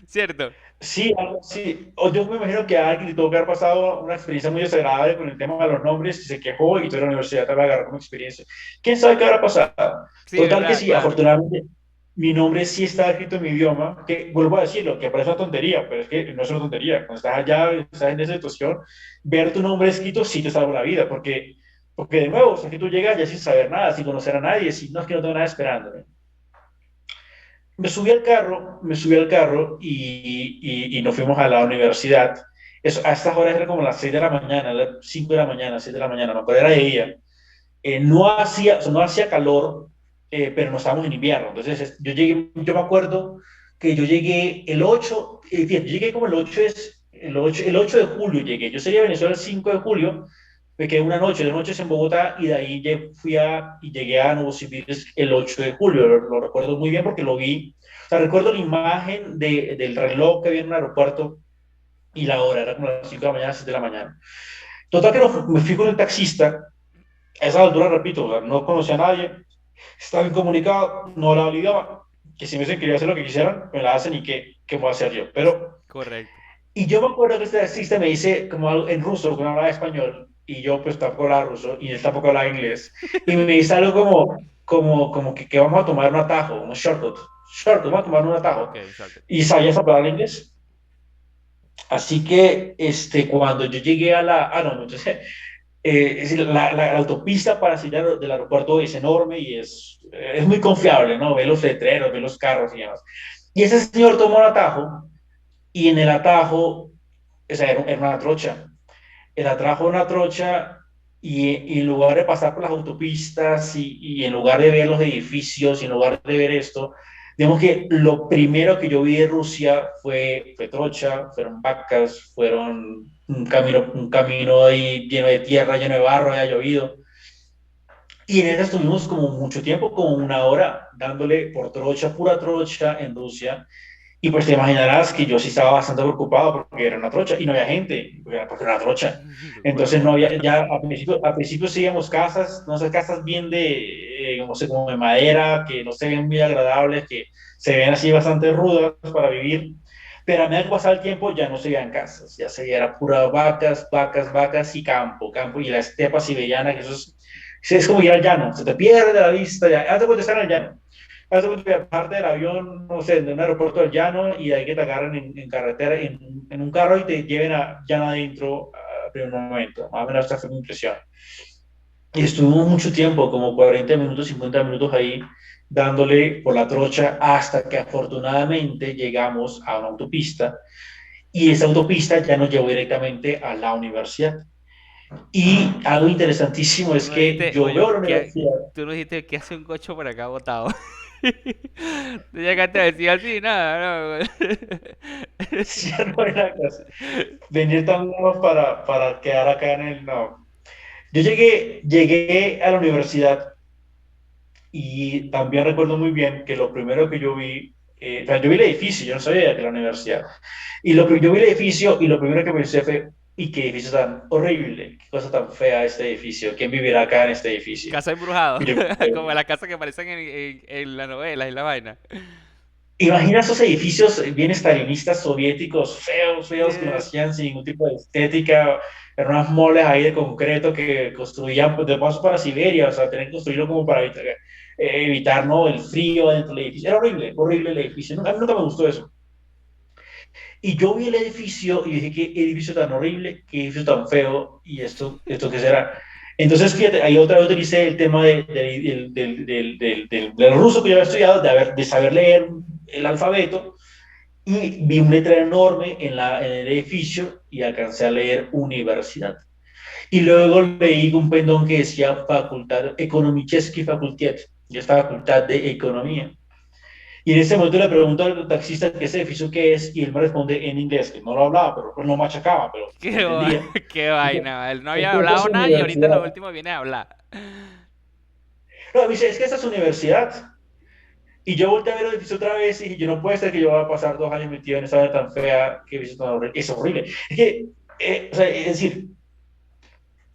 ¿Cierto? Sí, algo así. O yo me imagino que a alguien le tuvo que haber pasado una experiencia muy desagradable con el tema de los nombres y se quejó y toda la universidad te va a agarrar como experiencia. ¿Quién sabe qué habrá pasado? Sí, Total que verdad, sí, claro. afortunadamente mi nombre sí está escrito en mi idioma, que vuelvo a decirlo, que parece una tontería, pero es que no es una tontería. Cuando estás allá, estás en esa situación, ver tu nombre escrito sí te salva la vida, porque de nuevo, o sea, que tú llegas ya sin saber nada, sin conocer a nadie, si no es que no tengo nada esperándome. Me subí al carro y nos fuimos a la universidad. Eso, a estas horas era como las 6 de la mañana, las 5 de la mañana, 6 de la mañana, no, pero era de día. No hacía, o sea, no hacía calor, pero no estábamos en invierno. Entonces, yo me acuerdo que yo llegué el 8 fíjate, yo llegué como el 8 de julio llegué. Yo salí a Venezuela el 5 de julio, me quedé una noche, de noches en Bogotá y de ahí y llegué a Novosibirsk el 8 de julio. Lo recuerdo muy bien porque lo vi. O sea, recuerdo la imagen del reloj que había en un aeropuerto y la hora, era como las 5 de la mañana, 6 de la mañana. Total que me fui con el taxista, a esa altura, repito, o sea, no conocía a nadie, estaba incomunicado, no hablaba el idioma, que si me dicen que quería hacer lo que quisieran, me la hacen y qué voy a hacer yo. Correcto. Y yo me acuerdo que este taxista me dice como algo en ruso, que no hablaba español, y yo pues tampoco hablaba ruso, y él tampoco hablaba inglés, y me dice algo como que vamos a tomar un atajo, un shortcut, vamos a tomar un atajo. Ok, shortcut. Y sabía esa palabra en inglés. Así que cuando yo llegué no, entonces, es decir, la autopista para salir del aeropuerto es enorme y es muy confiable, ¿no? Ve los letreros, ve los carros y demás. Y ese señor tomó un atajo y en el atajo, o sea, era una trocha. El atajo era una trocha y en lugar de pasar por las autopistas y en lugar de ver los edificios y en lugar de ver esto, digamos que lo primero que yo vi de Rusia fue trocha, fueron vacas, fueron un camino ahí lleno de tierra, lleno de barro, había llovido. Y en esa estuvimos como mucho tiempo, como una hora, dándole por trocha, pura trocha en Rusia. Y pues te imaginarás que yo sí estaba bastante preocupado porque era una trocha y no había gente, porque era una trocha. Bueno, Entonces no había, ya a principio seguíamos casas, no sé, casas bien no sé, como de madera, que no se ven muy agradables, que se ven así bastante rudas para vivir. Pero a medida que pasaba el tiempo ya no se veían casas, ya se veía pura vacas, vacas, vacas y campo, campo y la estepa siberiana, que eso es como ir al llano, se te pierde la vista, ya, antes de estar en el llano. Haz de cuenta parte del avión, no sé, de un aeropuerto del llano y de ahí que te agarren en carretera, en un carro y te lleven a llano adentro a primer momento. Más o menos esta fue mi impresión. Y estuvimos mucho tiempo, como 40 minutos, 50 minutos ahí, dándole por la trocha hasta que afortunadamente llegamos a una autopista y esa autopista ya nos llevó directamente a la universidad. Y algo interesantísimo Tú es no que dijiste, yo oye, veo la universidad. tú no dijiste que hace un gocho por acá botado. Tú llegaste a decir así, nada, no. Si ya no era cosa, venir tan lejos para quedar acá en el no. Yo llegué a la universidad y también recuerdo muy bien que lo primero que yo vi, o sea, yo vi el edificio, yo no sabía que era la universidad. Yo vi el edificio y lo primero que pensé fue, y qué edificio tan horrible, qué cosa tan fea este edificio, ¿quién vivirá acá en este edificio? Casa embrujado, Y yo, como las casas que aparecen en las novelas y la vaina. imagina esos edificios bien estalinistas soviéticos, feos, feos, que lo Yeah. hacían sin ningún tipo de estética, eran unas moles ahí de concreto que construían pues, de paso para Siberia, o sea, tenían que construirlo como para evitar ¿no? el frío dentro del edificio. Era horrible, horrible el edificio. A mí nunca me gustó eso. Y yo vi el edificio y dije, qué edificio tan horrible, qué edificio tan feo, y esto qué será. Entonces, fíjate, ahí otra vez utilicé el tema del ruso que yo había estudiado, de saber leer el alfabeto, y vi un letrero enorme en el edificio y alcancé a leer universidad. Y luego leí un pendón que decía Facultad Ekonomicheski Fakultet, y esta facultad de economía. Y en ese momento le pregunto al taxista que ese edificio qué es, y él me responde en inglés, que no lo hablaba, pero pues no machacaba, pero me Qué, entendía. qué vaina, él no había Esta es hablado su nada y ahorita en universidad. lo último viene a hablar. No, me dice, es que esta es su universidad. Y yo volteé a ver el edificio otra vez y dije, yo no puede ser que yo vaya a pasar 2 años metido en esa área tan fea, que edificio tan horrible. Es horrible. Es que, o sea, es decir,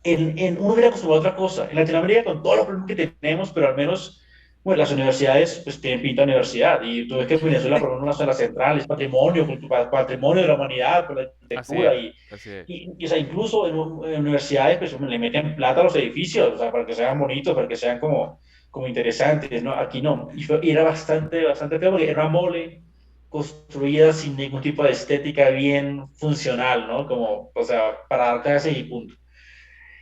uno hubiera acostumbrado a otra cosa. En Latinoamérica, con todos los problemas que tenemos, pero al menos bueno, las universidades pues, tienen pinta de universidad. Y tú ves que Venezuela, por ejemplo, una zona central, es patrimonio, patrimonio de la humanidad, por la Así arquitectura. es, así es. O sea, incluso en universidades pues, le meten plata a los edificios, o sea, para que sean bonitos, para que sean como interesantes. ¿No? Aquí no. Y era bastante, bastante feo porque era una mole construida sin ningún tipo de estética bien funcional, ¿no? Como, o sea, para dar clases y punto.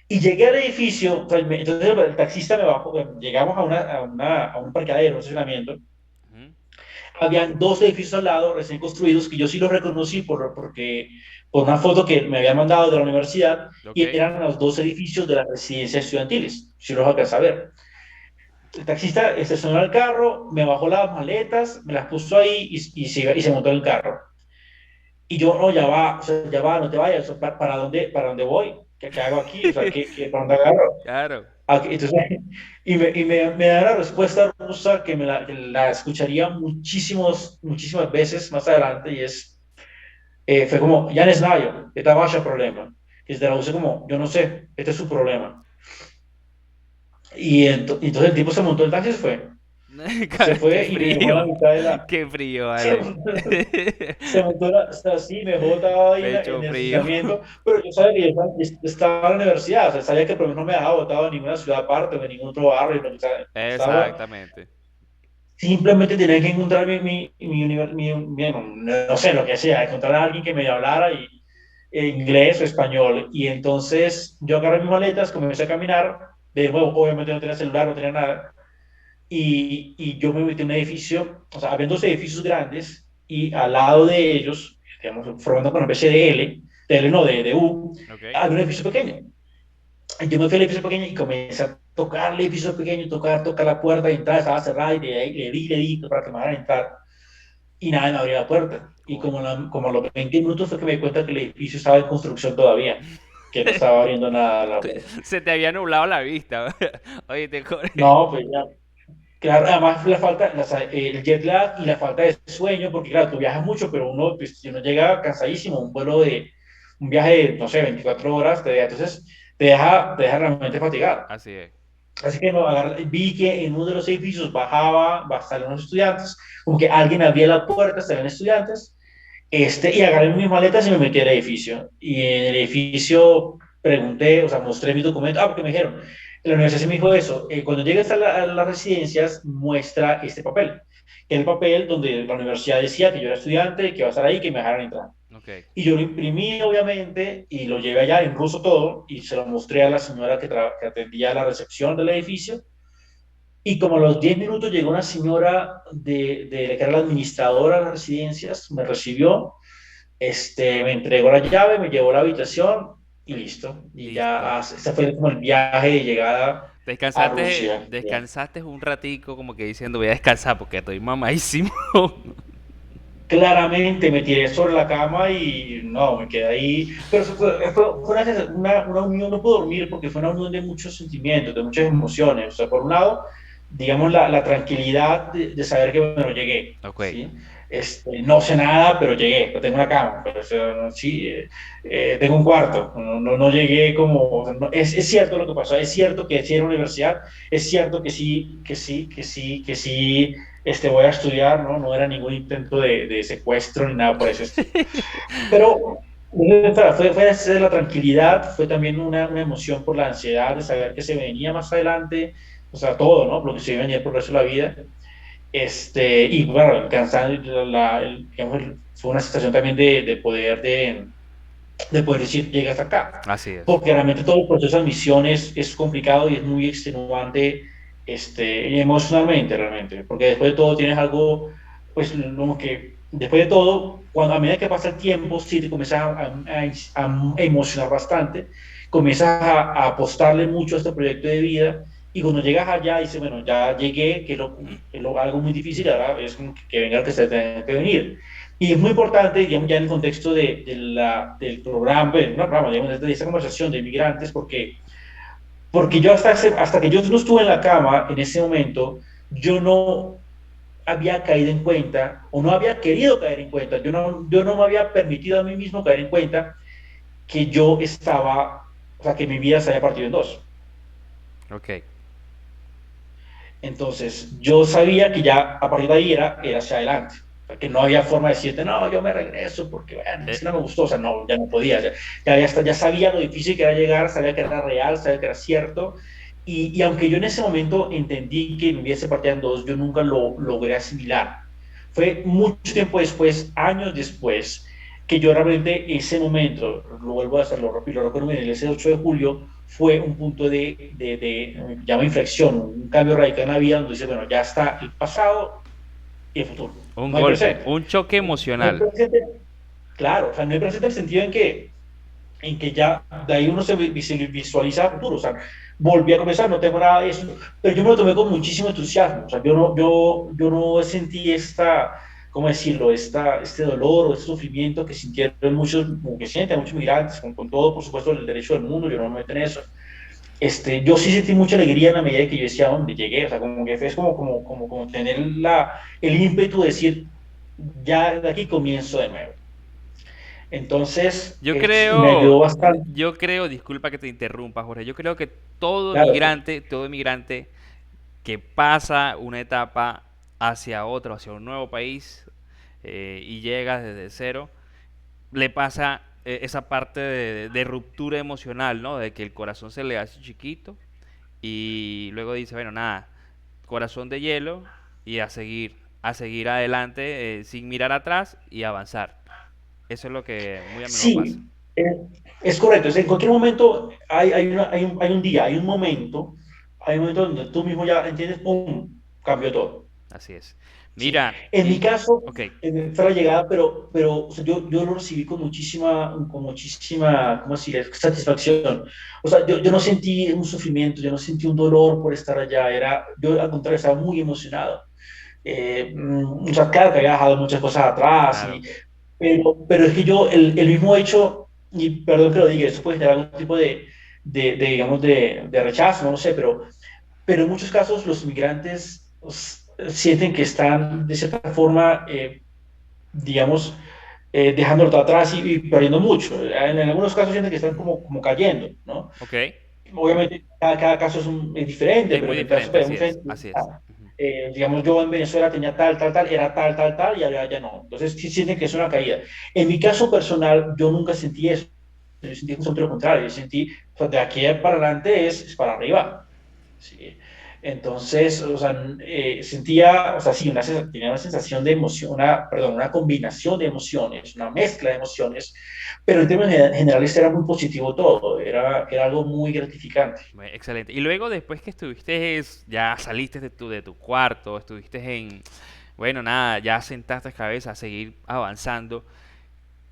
Y llegué al edificio, o sea, entonces el taxista me bajó, llegamos a un parqueadero, un estacionamiento. Ujú. Habían 2 edificios al lado, recién construidos, que yo sí los reconocí por una foto que me habían mandado de la universidad, Ok. y eran los 2 edificios de las residencias estudiantiles, si los alcanza a ver. El taxista estacionó el carro, me bajó las maletas, me las puso ahí y se montó en el carro. Y yo, no, o sea, ya va, no te vayas, para dónde voy? ¿Qué hago aquí? O sea, ¿para dónde agarro? Claro. Entonces, me da la respuesta rusa que la escucharía muchísimas veces más adelante y fue como, ya no es nada, este es el problema. Y se traduce como, yo no sé, este es su problema. Entonces el tipo se montó el taxi y se Qué fue y me dejó en la frío. mitad de la... Qué frío, Se vale. montó, se montó así, me dejó botado ahí Pecho en el frío. estacionamiento, pero yo sabía que yo estaba en la universidad, o sea, sabía que por lo menos no me dejaba botado en ninguna ciudad aparte o en ningún otro barrio, no, o sea, estaba. Exactamente. Simplemente tenía que encontrar no sé, lo que sea, encontrar a alguien que me hablara inglés o español. Y entonces yo agarré mis maletas, comencé a caminar. De nuevo, obviamente no tenía celular, no tenía nada. Y yo me metí en un edificio, o sea, había 2 edificios grandes y al lado de ellos, digamos, formando con una especie de L no, de U, Ok. había un edificio pequeño. Yo me fui al edificio pequeño y comencé a tocar el edificio pequeño, tocar la puerta de entrada, estaba cerrada y de ahí le di para que me dejaran entrar. Y nada, me abrió la puerta. Y Coño. como a los 20 minutos fue que me di cuenta que el edificio estaba en construcción todavía, que no estaba abriendo nada la puerta. Se te había nublado la vista. Oye, te corre. No, pues ya. Claro, además el jet lag y la falta de sueño, porque claro, tú viajas mucho, pero pues, si uno llega cansadísimo, un viaje de, no sé, 24 horas, entonces te deja realmente fatigado. Así es. Así que no, vi que en uno de los edificios salían los estudiantes, como que alguien abría la puerta, salían estudiantes, y agarré mis maletas y me metí al edificio. Y en el edificio pregunté, o sea, mostré mis documentos, porque me dijeron, la universidad sí me dijo eso, cuando llegues a las residencias, muestra este papel, que es el papel donde la universidad decía que yo era estudiante, que iba a estar ahí, que me dejaran entrar. Ok. Y yo lo imprimí, obviamente, y lo llevé allá en ruso todo, y se lo mostré a la señora que atendía la recepción del edificio. Y como a los 10 minutos llegó una señora que era la administradora de las residencias, me recibió, me entregó la llave, me llevó a la habitación, y listo. Y Listo. ya, ese fue como el viaje de llegada a Rusia. Descansaste un ratico como que diciendo voy a descansar porque estoy mamadísimo. Claramente me tiré sobre la cama y no, me quedé ahí. Pero fue una unión, no puedo dormir porque fue una unión de muchos sentimientos, de muchas emociones. O sea, por un lado, digamos, la tranquilidad de saber que, bueno, llegué, Ok. ¿sí? No sé nada, pero llegué, tengo una cama, pero, o sea, sí, tengo un cuarto, no llegué como, o sea, es cierto lo que pasó, es cierto que sí era universidad, es cierto que sí, voy a estudiar, ¿no? No era ningún intento de secuestro ni nada por ese estilo. Pero fue desde la tranquilidad, fue también una emoción por la ansiedad de saber que se venía más adelante, o sea, todo, ¿no? Lo que se iba a venir por el resto de la vida. Y bueno, alcanzando, digamos, fue una sensación también de poder decir, llega hasta acá. Así es. Porque realmente todo el proceso de admisión es complicado y es muy extenuante emocionalmente, realmente. Porque después de todo tienes algo, pues, como que después de todo, cuando a medida que pasa el tiempo, sí te comienzas a emocionar bastante, comienzas a apostarle mucho a este proyecto de vida. Y cuando llegas allá, dices, bueno, ya llegué, que algo muy difícil, ahora es como que venga el que se tenga que venir. Y es muy importante, digamos, ya en el contexto del programa, bueno, no programa, digamos, de esta conversación de inmigrantes, porque yo hasta que yo no estuve en la cama en ese momento, yo no había caído en cuenta, o no había querido caer en cuenta, yo no me había permitido a mí mismo caer en cuenta que yo estaba, o sea, que mi vida se había partido en dos. Ok. Entonces, yo sabía que ya a partir de ahí era hacia adelante, que no había forma de decirte, no, yo me regreso porque, bueno, es Eh, que no me gustó, o sea, no, ya no podía, ya sabía lo difícil que era llegar, sabía que era real, sabía que era cierto, y aunque yo en ese momento entendí que mi vida se partía en dos, yo nunca lo logré asimilar. Fue mucho tiempo después, años después, que yo realmente ese momento, lo vuelvo a hacer, lo recuerdo bien, ese 8 de julio, fue un punto llama inflexión, un cambio radical en la vida donde dice, bueno, ya está el pasado y el futuro. un No hay golpe, presente. un choque No hay emocional. presente, claro, o sea, no hay presente en el sentido en que ya de ahí uno se visualiza a futuro, o sea, volví a comenzar, no tengo nada de eso, pero yo me lo tomé con muchísimo entusiasmo, o sea, yo no sentí ¿cómo decirlo?, este dolor o este sufrimiento que sintieron muchos, que sienten muchos migrantes, con todo, por supuesto, el derecho del mundo, yo no me meto en eso. Yo sí sentí mucha alegría en la medida que yo decía dónde llegué, o sea, como que es como tener el ímpetu de decir, ya de aquí comienzo de nuevo. Entonces, Yo me ayudó creo, bastante. yo creo, disculpa que te interrumpa, Jorge, yo creo que Claro, todo migrante que pasa una etapa hacia otro, hacia un nuevo país y llega desde cero, le pasa esa parte de ruptura emocional, ¿no? De que el corazón se le hace chiquito y luego dice, bueno, nada, corazón de hielo y a seguir adelante sin mirar atrás y avanzar. Eso es lo que muy a menudo pasa. sí, es correcto. En cualquier momento hay un día, hay un momento donde tú mismo ya entiendes, ¡pum!, cambió todo. Así es. Sí. Mira, En mi y, caso, ok, fue la llegada, pero o sea, yo lo recibí con muchísima, ¿cómo decir?, satisfacción. O sea, yo no sentí un sufrimiento, yo no sentí un dolor por estar allá, yo al contrario estaba muy emocionado. O sea, claro que había dejado muchas cosas atrás, claro. pero es que yo, el mismo hecho, y perdón que lo diga, eso puede generar algún tipo digamos, de rechazo, no lo sé, pero en muchos casos los inmigrantes sienten que están de cierta forma, digamos, dejándolo todo atrás y perdiendo mucho. En algunos casos sienten que están como cayendo, ¿no? Ok, Obviamente cada caso es diferente, es pero muy en el caso diferente, de así mucha es, gente, así es. Ujú. digamos, yo en Venezuela tenía tal, era tal, y ahora ya no. Entonces sí sienten que es una caída. En mi caso personal, yo nunca sentí eso. Yo sentí justamente lo contrario. Yo sentí, o sea, de aquí para adelante es para arriba. ¿Sí? Entonces, o sea, sentía, o sea, sí, tenía una sensación de emoción, perdón, una combinación de emociones, una mezcla de emociones, pero en términos generales era muy positivo todo, era algo muy gratificante. Excelente. Y luego, después que estuviste, ya saliste de tu cuarto, estuviste bueno, nada, ya sentaste cabeza a seguir avanzando.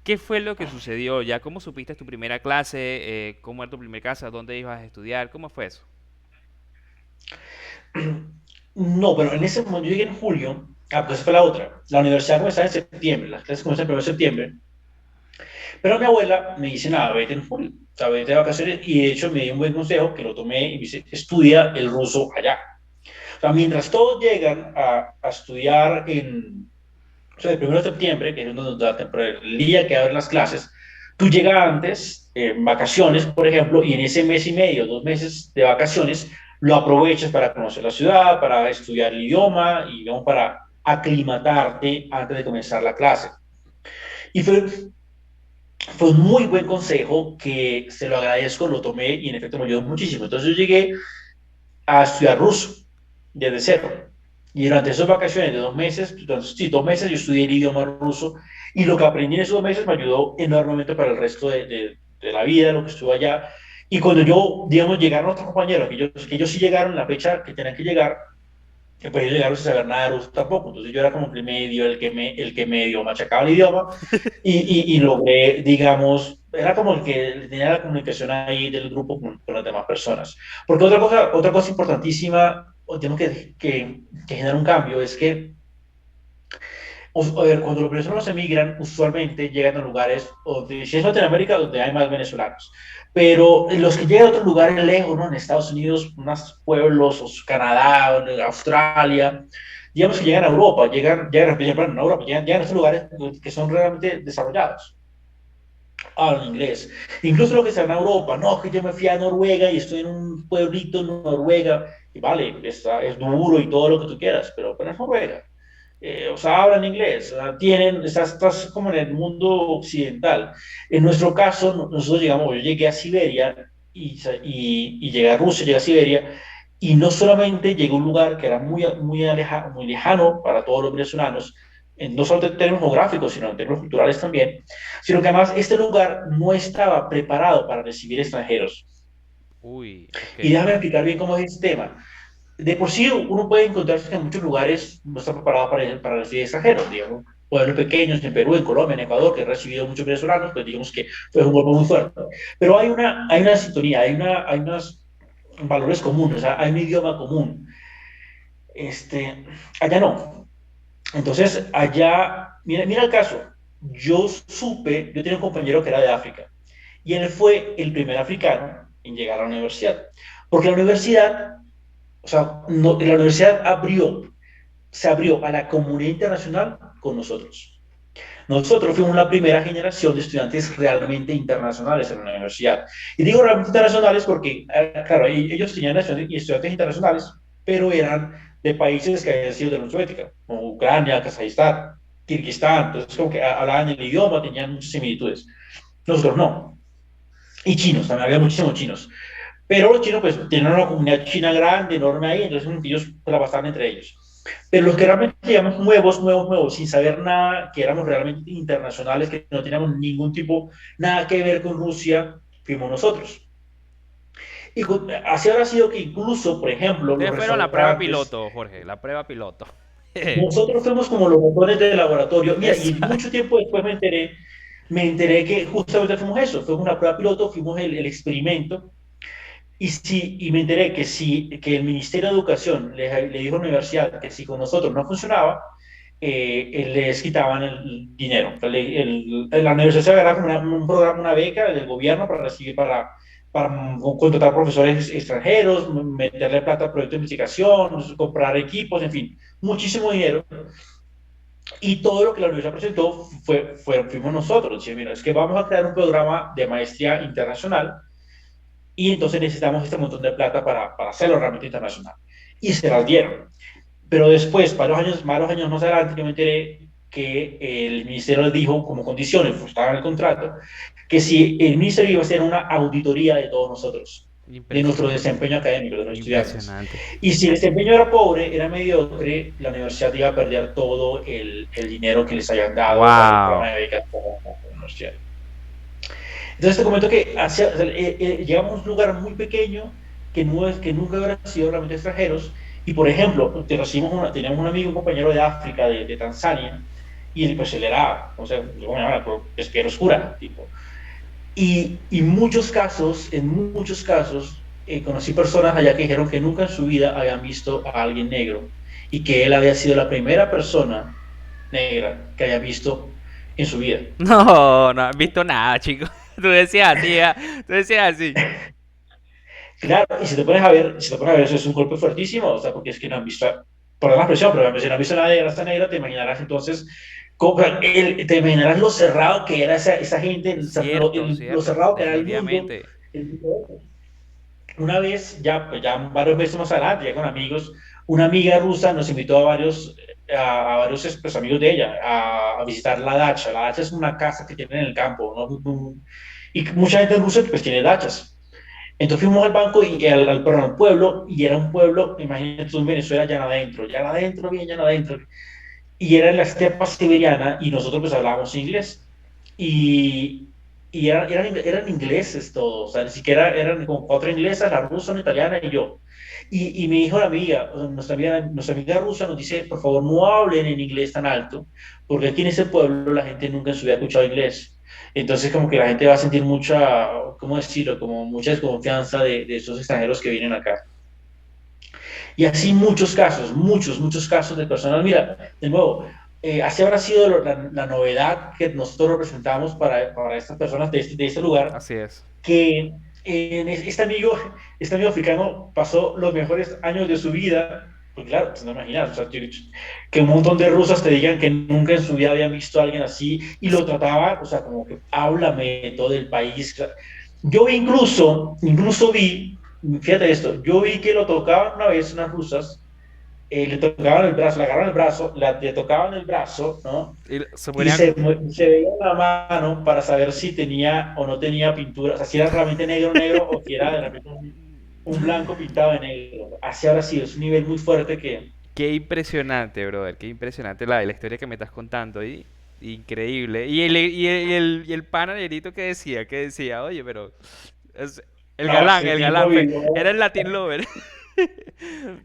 ¿Qué fue lo que sucedió ya? ¿Cómo supiste tu primera clase? ¿Cómo era tu primera clase? ¿Dónde ibas a estudiar? ¿Cómo fue eso? No, pero en ese momento yo llegué en julio, pues esa fue la otra. La universidad comenzaba en septiembre, las clases comienzan el 1 de septiembre, pero mi abuela me dice, nada, vete en julio, o sea, vete de vacaciones, y de hecho me dio un buen consejo que lo tomé y me dice, estudia el ruso allá. O sea, mientras todos llegan a estudiar o sea, el 1 de septiembre, que es donde el día que abren las clases, tú llegas antes, en vacaciones, por ejemplo, y en ese mes y medio, 2 meses de vacaciones, lo aprovechas para conocer la ciudad, para estudiar el idioma y digamos, para aclimatarte antes de comenzar la clase. Y fue un muy buen consejo que se lo agradezco, lo tomé y en efecto me ayudó muchísimo. Entonces yo llegué a estudiar ruso desde cero. Y durante esas vacaciones de 2 meses, entonces, sí, 2 meses yo estudié el idioma ruso y lo que aprendí en esos 2 meses me ayudó enormemente para el resto de la vida, lo que estuve allá. Y cuando yo, digamos, llegaron otros compañeros, que ellos sí llegaron en la fecha que tenían que llegar, que pues ellos llegaron sin saber nada de ruso tampoco. Entonces yo era como el medio, el que medio machacaba el idioma y logré, digamos, era como el que tenía la comunicación ahí del grupo con las demás personas. Porque otra cosa importantísima, o tenemos que generar un cambio, es que, a ver, cuando los venezolanos emigran, usualmente llegan a lugares, si es Latinoamérica, donde hay más venezolanos. Pero los que llegan a otros lugares lejos, ¿no? En Estados Unidos, unos pueblos, o Canadá, o Australia, digamos que llegan a Europa, llegan a Europa, llegan a estos lugares que son realmente desarrollados, hablan inglés. Incluso los que están en Europa, no, que yo me fui a Noruega y estoy en un pueblito en Noruega, y vale, es duro y todo lo que tú quieras, pero es Noruega. O sea, hablan inglés, o sea, estás como en el mundo occidental. En nuestro caso, nosotros llegamos, yo llegué a Siberia y llegué a Rusia, llegué a Siberia, y no solamente llegué a un lugar que era muy lejano para todos los venezolanos, no solo en términos geográficos, sino en términos culturales también, sino que además este lugar no estaba preparado para recibir extranjeros. Uy, ok. Y déjame explicar bien cómo es este tema. De por sí, uno puede encontrarse que en muchos lugares no está preparado para recibir extranjeros, digamos. Pueblos pequeños en Perú, en Colombia, en Ecuador, que he recibido muchos venezolanos, pues digamos que fue un golpe muy fuerte. Pero hay una sintonía, hay unos valores comunes, o sea, hay un idioma común. Allá no. Entonces, allá, mira el caso. Yo tenía un compañero que era de África y él fue el primer africano en llegar a la universidad. Porque la universidad, o sea, no, la universidad se abrió a la comunidad internacional con nosotros. Nosotros fuimos la primera generación de estudiantes realmente internacionales en la universidad. Y digo realmente internacionales porque, claro, ellos tenían estudiantes internacionales, pero eran de países que habían sido de la Unión Soviética, como Ucrania, Kazajistán, Kirguistán. Entonces, como que hablaban el idioma, tenían muchas similitudes. Nosotros no. Y chinos, también había muchísimos chinos. Pero los chinos, pues, tienen una comunidad china grande, enorme ahí, entonces ellos trabajaban entre ellos. Pero los que realmente llegamos nuevos, sin saber nada, que éramos realmente internacionales, que no teníamos ningún tipo, nada que ver con Rusia, fuimos nosotros. Y así habrá sido que incluso, por ejemplo, los Ustedes fueron la prueba restaurantes, piloto, Jorge, la prueba piloto. nosotros fuimos como los botones del laboratorio. Mira, y mucho tiempo después me enteré que justamente fuimos eso, fuimos una prueba piloto, fuimos el experimento. Y me enteré que el Ministerio de Educación le dijo a la universidad que si con nosotros no funcionaba, les quitaban el dinero. La universidad se agarraba como un programa, una beca del gobierno para contratar profesores extranjeros, meterle plata al proyecto de investigación, comprar equipos, en fin, muchísimo dinero. Y todo lo que la universidad presentó fuimos nosotros. Decían, mira, es que vamos a crear un programa de maestría internacional y entonces necesitamos este montón de plata para hacerlo realmente internacional. Y se las dieron. Pero después, varios años más adelante, yo me enteré que el ministerio les dijo como condiciones, pues estaba en el contrato, que si el ministerio iba a hacer una auditoría de todos nosotros, de nuestro desempeño académico, de los estudiantes. Impresionante. Y si el desempeño era pobre, era mediocre, la universidad iba a perder todo el dinero que les habían dado para el programa de becas de la universidad. Entonces te comento que llegamos a un lugar muy pequeño que nunca habrá sido realmente extranjeros. Y por ejemplo, teníamos un amigo, un compañero de África, de Tanzania, y pues él era, o sea, es piel oscura, tipo. Y en muchos casos, conocí personas allá que dijeron que nunca en su vida habían visto a alguien negro y que él había sido la primera persona negra que haya visto en su vida. No, no han visto nada, chicos. Tú decías así, ¿ah? Tú decías así. Claro, y si te pones a ver, eso es un golpe fuertísimo, o sea, porque es que no han visto, perdón la expresión, pero si no han visto nada de raza negra, te imaginarás entonces, te imaginarás lo cerrado que era esa gente, o sea, Cierto, lo cierto, cerrado que era el mundo. definitivamente. el- Una vez, ya, pues, ya varios meses más adelante, ya con amigos, una amiga rusa nos invitó a varios pues, amigos de ella a visitar la dacha. La dacha es una casa que tienen en el campo, ¿no? Y mucha gente en Rusia pues tiene dachas. Entonces fuimos al banco y perdón, al pueblo, y era un pueblo, imagínate tú en Venezuela, llano adentro, bien llano adentro, y era en la estepa siberiana, y nosotros pues hablábamos inglés, y, y eran ingleses todos, o sea, ni siquiera eran como cuatro inglesas, la rusa, una italiana y yo. Y me dijo la amiga, nuestra amiga rusa nos dice, por favor, no hablen en inglés tan alto, porque aquí en ese pueblo la gente nunca en su vida ha escuchado inglés. Entonces, como que la gente va a sentir mucha, ¿cómo decirlo? Como mucha desconfianza de esos extranjeros que vienen acá. Y así muchos casos de personas. Mira, de nuevo, así habrá sido la novedad que nosotros representamos para estas personas de este lugar, Así es. que este amigo africano pasó los mejores años de su vida, pues claro, pues no imaginas, o sea, que un montón de rusas te digan que nunca en su vida habían visto a alguien así y lo trataba, o sea, como que háblame de todo el país. Yo incluso vi, fíjate esto, yo vi que lo tocaban una vez unas rusas, le tocaban el brazo, le agarraron el brazo, le tocaban el brazo, ¿no? Y se Y ponían. se veía la mano para saber si tenía o no tenía pintura, o sea, si era realmente negro, negro, o si era de repente un blanco pintado de negro. Así ahora sí, es un nivel muy fuerte que... Qué impresionante, brother. Qué impresionante la historia que me estás contando. Increíble. Y el pana negrito que decía, oye, pero es No, ese el tipo galán, vivió, era el Latin Lover.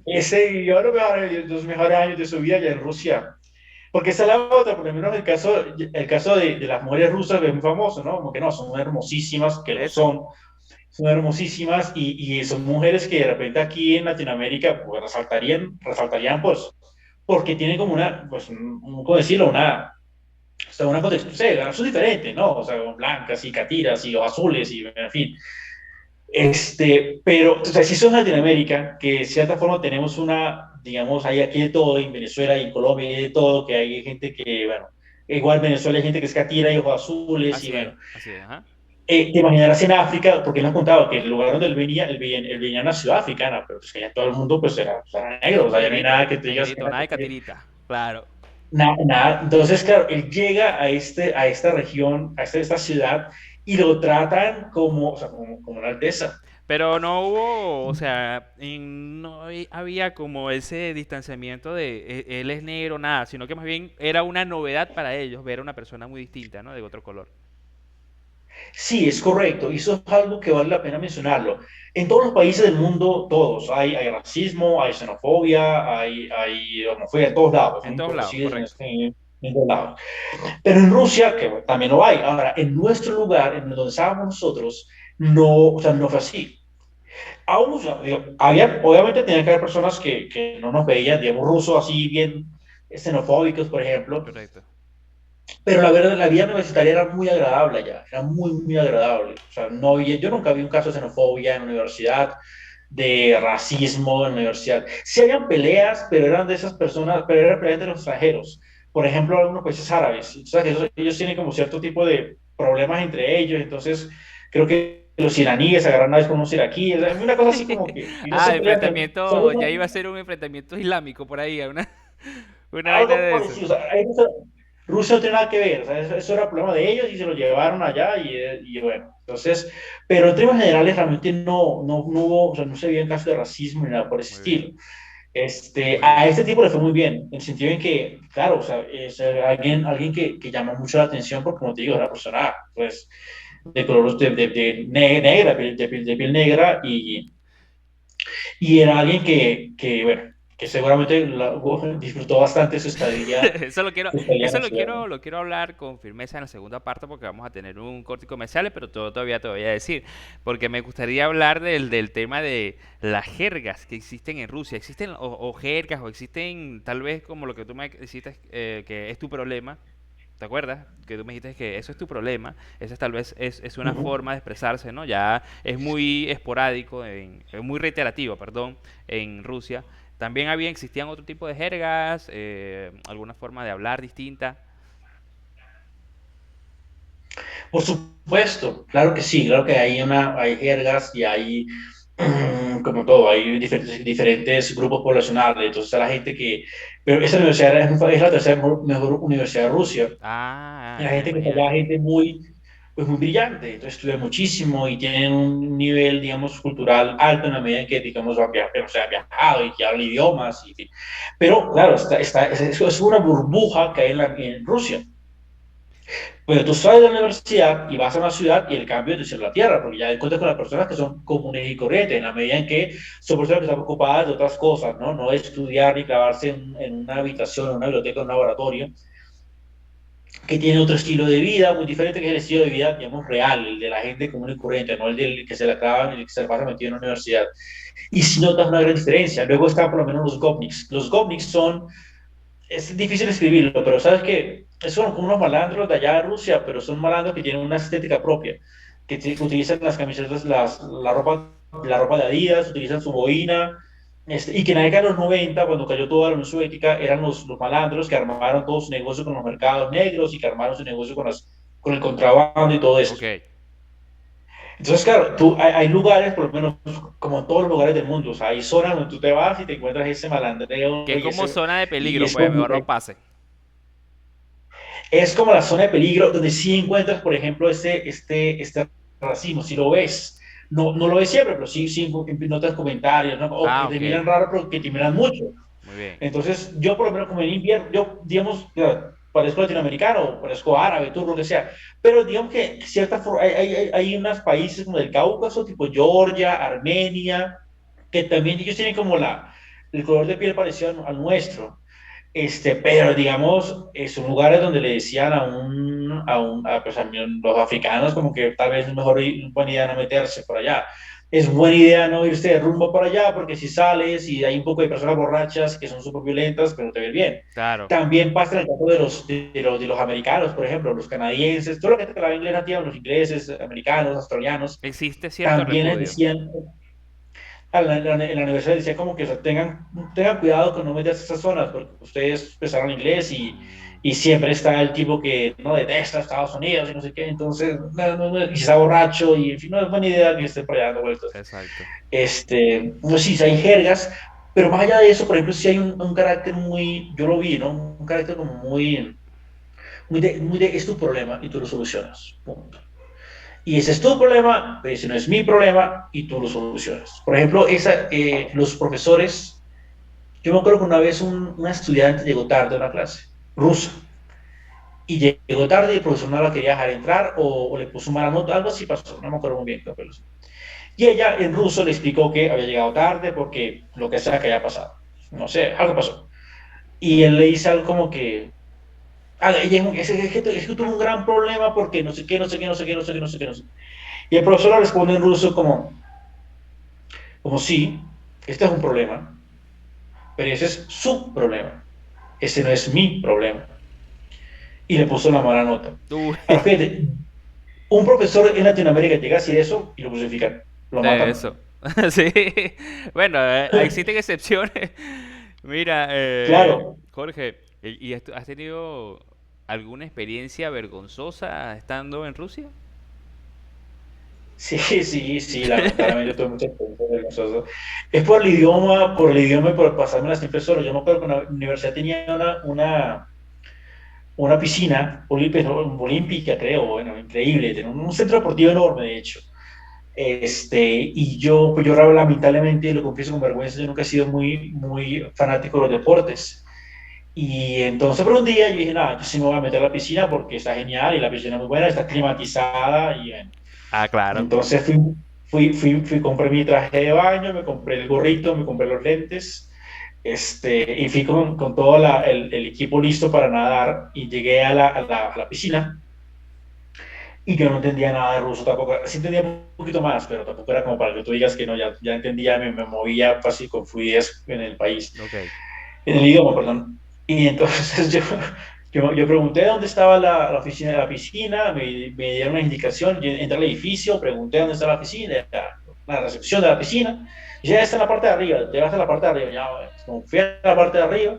ese vivió los mejores años de su vida allá en Rusia. Porque esa es la otra, por lo menos el caso de las mujeres rusas es muy famoso, ¿no? Como que no, son hermosísimas, que lo Eso. son hermosísimas y son mujeres que de repente aquí en Latinoamérica pues, resaltarían pues, porque tienen como una, pues, ¿cómo decirlo? O sea, una contextura, son diferentes, ¿no? O sea, blancas y catiras y azules y en fin. Pero, o sea, si son Latinoamérica, que de cierta forma tenemos digamos, hay aquí de todo, en Venezuela y en Colombia hay de todo, que hay gente que, bueno, igual en Venezuela hay gente que es catira y ojos azules y bueno, Así es, ajá. te imaginarás en África, porque él nos contaba que el lugar donde él venía en una ciudad africana, pero pues que ya todo el mundo pues era negro, o sea, ya no hay Negrito, nada que te digas que negrito, era nada de catira. catirita. Claro. Nada, nada. Entonces, claro, él llega a esta región, a esta ciudad, y lo tratan como, o sea, como una alteza. Pero no hubo, o sea, no había como ese distanciamiento de él es negro, nada, sino que más bien era una novedad para ellos ver a una persona muy distinta, ¿no? De otro color. Sí, es correcto, y eso es algo que vale la pena mencionarlo. En todos los países del mundo, todos, hay racismo, hay xenofobia, hay homofobia en todos lados, En no todos importa lados, si es correcto. en todos lados. Pero en Rusia, que bueno, también lo hay. Ahora, en nuestro lugar, en donde estábamos nosotros, no, o sea, no fue así. Aún, o sea, obviamente tenía que haber personas que no nos veían, digamos, rusos así bien xenofóbicos, por ejemplo, Correcto. pero la verdad, la vida universitaria era muy agradable allá, era muy, muy agradable. O sea, yo nunca vi un caso de xenofobia en la universidad, de racismo en la universidad. Sí habían peleas, pero eran de esas personas, pero eran peleas de los extranjeros. Por ejemplo, algunos países árabes. O sea, que ellos tienen como cierto tipo de problemas entre ellos, entonces creo que los iraníes agarran a veces con unos iraquíes, es una cosa así como que, y no se Ah, pelean, enfrentamiento, ya iba a ser un enfrentamiento islámico por ahí, una vaina algo de eso. parecido. O sea, Rusia no tiene nada que ver, o sea, eso era problema de ellos y se lo llevaron allá y bueno, entonces, pero en términos generales realmente no hubo, o sea, no se vio en caso de racismo ni nada por ese Muy bien, estilo. muy A bien. este tipo le fue muy bien, en el sentido en que, claro, o sea, es alguien que llama mucho la atención porque, como te digo, era una persona, pues, de color negra, de piel negra y era alguien que, bueno, que seguramente disfrutó bastante Eso su estadía en la ciudad, ¿no? lo quiero hablar con firmeza en la segunda parte porque vamos a tener un corte comercial, pero todavía te voy a decir, porque me gustaría hablar del tema de las jergas que existen en Rusia. Existen o jergas o existen tal vez como lo que tú me dijiste que es tu problema. ¿Te acuerdas? Que tú me dijiste que eso es tu problema. Esa tal vez es una Ujú. forma de expresarse, ¿no? Ya es muy esporádico, es muy reiterativo, perdón, en Rusia. También existían otro tipo de jergas, alguna forma de hablar distinta. Por supuesto, claro que sí, claro que hay jergas y hay, como todo, hay diferentes grupos poblacionales. Entonces, a la gente que, pero esa universidad es la tercera mejor universidad de Rusia. Y la gente que está allá es Imagínate. gente pues muy brillante, entonces estudian muchísimo y tienen un nivel, digamos, cultural alto en la medida en que, digamos, o sea, han viajado y que hablan idiomas. Y, pero, claro, es una burbuja que hay en Rusia. Pues tú sales de la universidad y vas a una ciudad y el cambio es de cielo a la tierra, porque ya encuentras con las personas que son comunes y corrientes, en la medida en que son personas que están ocupadas de otras cosas, ¿no? No estudiar ni clavarse en una habitación, en una biblioteca, en un laboratorio, que tiene otro estilo de vida muy diferente, que es el estilo de vida, digamos, real, el de la gente común y corriente, no el del que se la clava, el que se la pasa metido en la universidad. Y si notas una gran diferencia. Luego están por lo menos los gopniks. Los gopniks son, es difícil escribirlo, pero sabes que son como unos malandros de allá de Rusia, pero son malandros que tienen una estética propia, que utilizan las camisetas, la ropa de Adidas, utilizan su boina, y que en la década de los 90, cuando cayó toda la Unión Soviética, eran los malandros que armaron todo su negocio con los mercados negros y que armaron su negocio con el contrabando y todo Ok. esto. Entonces, claro, hay lugares, por lo menos como en todos los lugares del mundo, o sea, hay zonas donde tú te vas y te encuentras ese Que malandreo es como zona de y peligro, es pues como, mejor no pase. es como la zona de peligro donde sí encuentras, por ejemplo, este racismo, si lo ves. No, no lo ves siempre, pero sí notas comentarios, ¿no? O que Ah, te ok. miran raro, pero que te miran mucho. Muy bien. Entonces, yo por lo menos como en invierno, yo, digamos, parezco latinoamericano, parezco árabe, turco, lo que sea, pero digamos que hay unos países como el Cáucaso, tipo Georgia, Armenia, que también ellos tienen como el color de piel parecido al nuestro. Pero digamos, son lugares donde le decían pues los africanos como que tal vez es mejor, buena idea no meterse por allá. Es buena idea no irse de rumbo por allá porque si sales y hay un poco de personas borrachas que son súper violentas, pero te ves bien. Claro. También pasa en el caso de los americanos, por ejemplo, los canadienses, todo lo que te habla inglés nativa, los ingleses, americanos, australianos, Existe cierto también les repudio. decían, en la universidad decía como que, o sea, tengan cuidado con no meterse a esas zonas, porque ustedes empezaron inglés Mm, y siempre está el tipo que no detesta a Estados Unidos y no sé qué, entonces, y está borracho y, en fin, no es buena idea que esté por allá dando vueltas. exacto. No sé si hay jergas, pero más allá de eso, por ejemplo, si hay un carácter yo lo vi, ¿no? Un carácter como muy de es tu problema y tú lo solucionas, punto. Y ese es tu problema, pero ese no es mi problema y tú lo solucionas. Por ejemplo, los profesores, yo me acuerdo que una vez una estudiante llegó tarde a una clase, rusa, y llegó tarde y el profesor no la quería dejar entrar o le puso mala nota, algo así pasó, no me acuerdo muy bien. Y ella en ruso le explicó que había llegado tarde porque lo que sea que haya pasado, no sé, algo pasó. Y él le dice algo como que, es que tuvo un gran problema porque no sé qué, no sé qué, no sé qué, no sé qué, no sé qué, no sé qué. Y el profesor le responde en ruso como sí, este es un problema, pero ese es su problema, ese no es mi problema. Y le puso la mala nota. Uy, Ahora, fíjate, un profesor en Latinoamérica llega a decir eso y lo crucifican, lo de matan. eso. Sí. Bueno, existen excepciones. Mira, Claro, Jorge, has tenido alguna experiencia vergonzosa estando en Rusia? sí, sí, sí, lamentablemente tuve muchas experiencias vergonzosas. Es por el idioma y por pasarme las siempre solo. Yo me acuerdo que la universidad tenía una piscina olímpica, creo, bueno, increíble, tenía un centro deportivo enorme, de hecho. Y pues yo lamentablemente, lo confieso con vergüenza, yo nunca he sido muy, muy fanático de los deportes. Y entonces por un día yo dije, nada, yo sí me voy a meter a la piscina porque está genial y la piscina es muy buena, está climatizada y bueno. Ah, claro. Entonces compré mi traje de baño, me compré el gorrito, me compré los lentes y fui con todo el equipo listo para nadar y llegué a la piscina y yo no entendía nada de ruso tampoco. Sí entendía un poquito más, pero tampoco era como para que tú digas que no, ya entendía, me movía fácil con fluidez en el país, Ok. en el idioma, perdón. Y entonces yo pregunté dónde estaba la oficina de la piscina, me dieron una indicación, yo entré al edificio, pregunté dónde está la piscina, la recepción de la piscina, y ya está en la parte de arriba, llegaste a la parte de arriba, ya, como fui a la parte de arriba,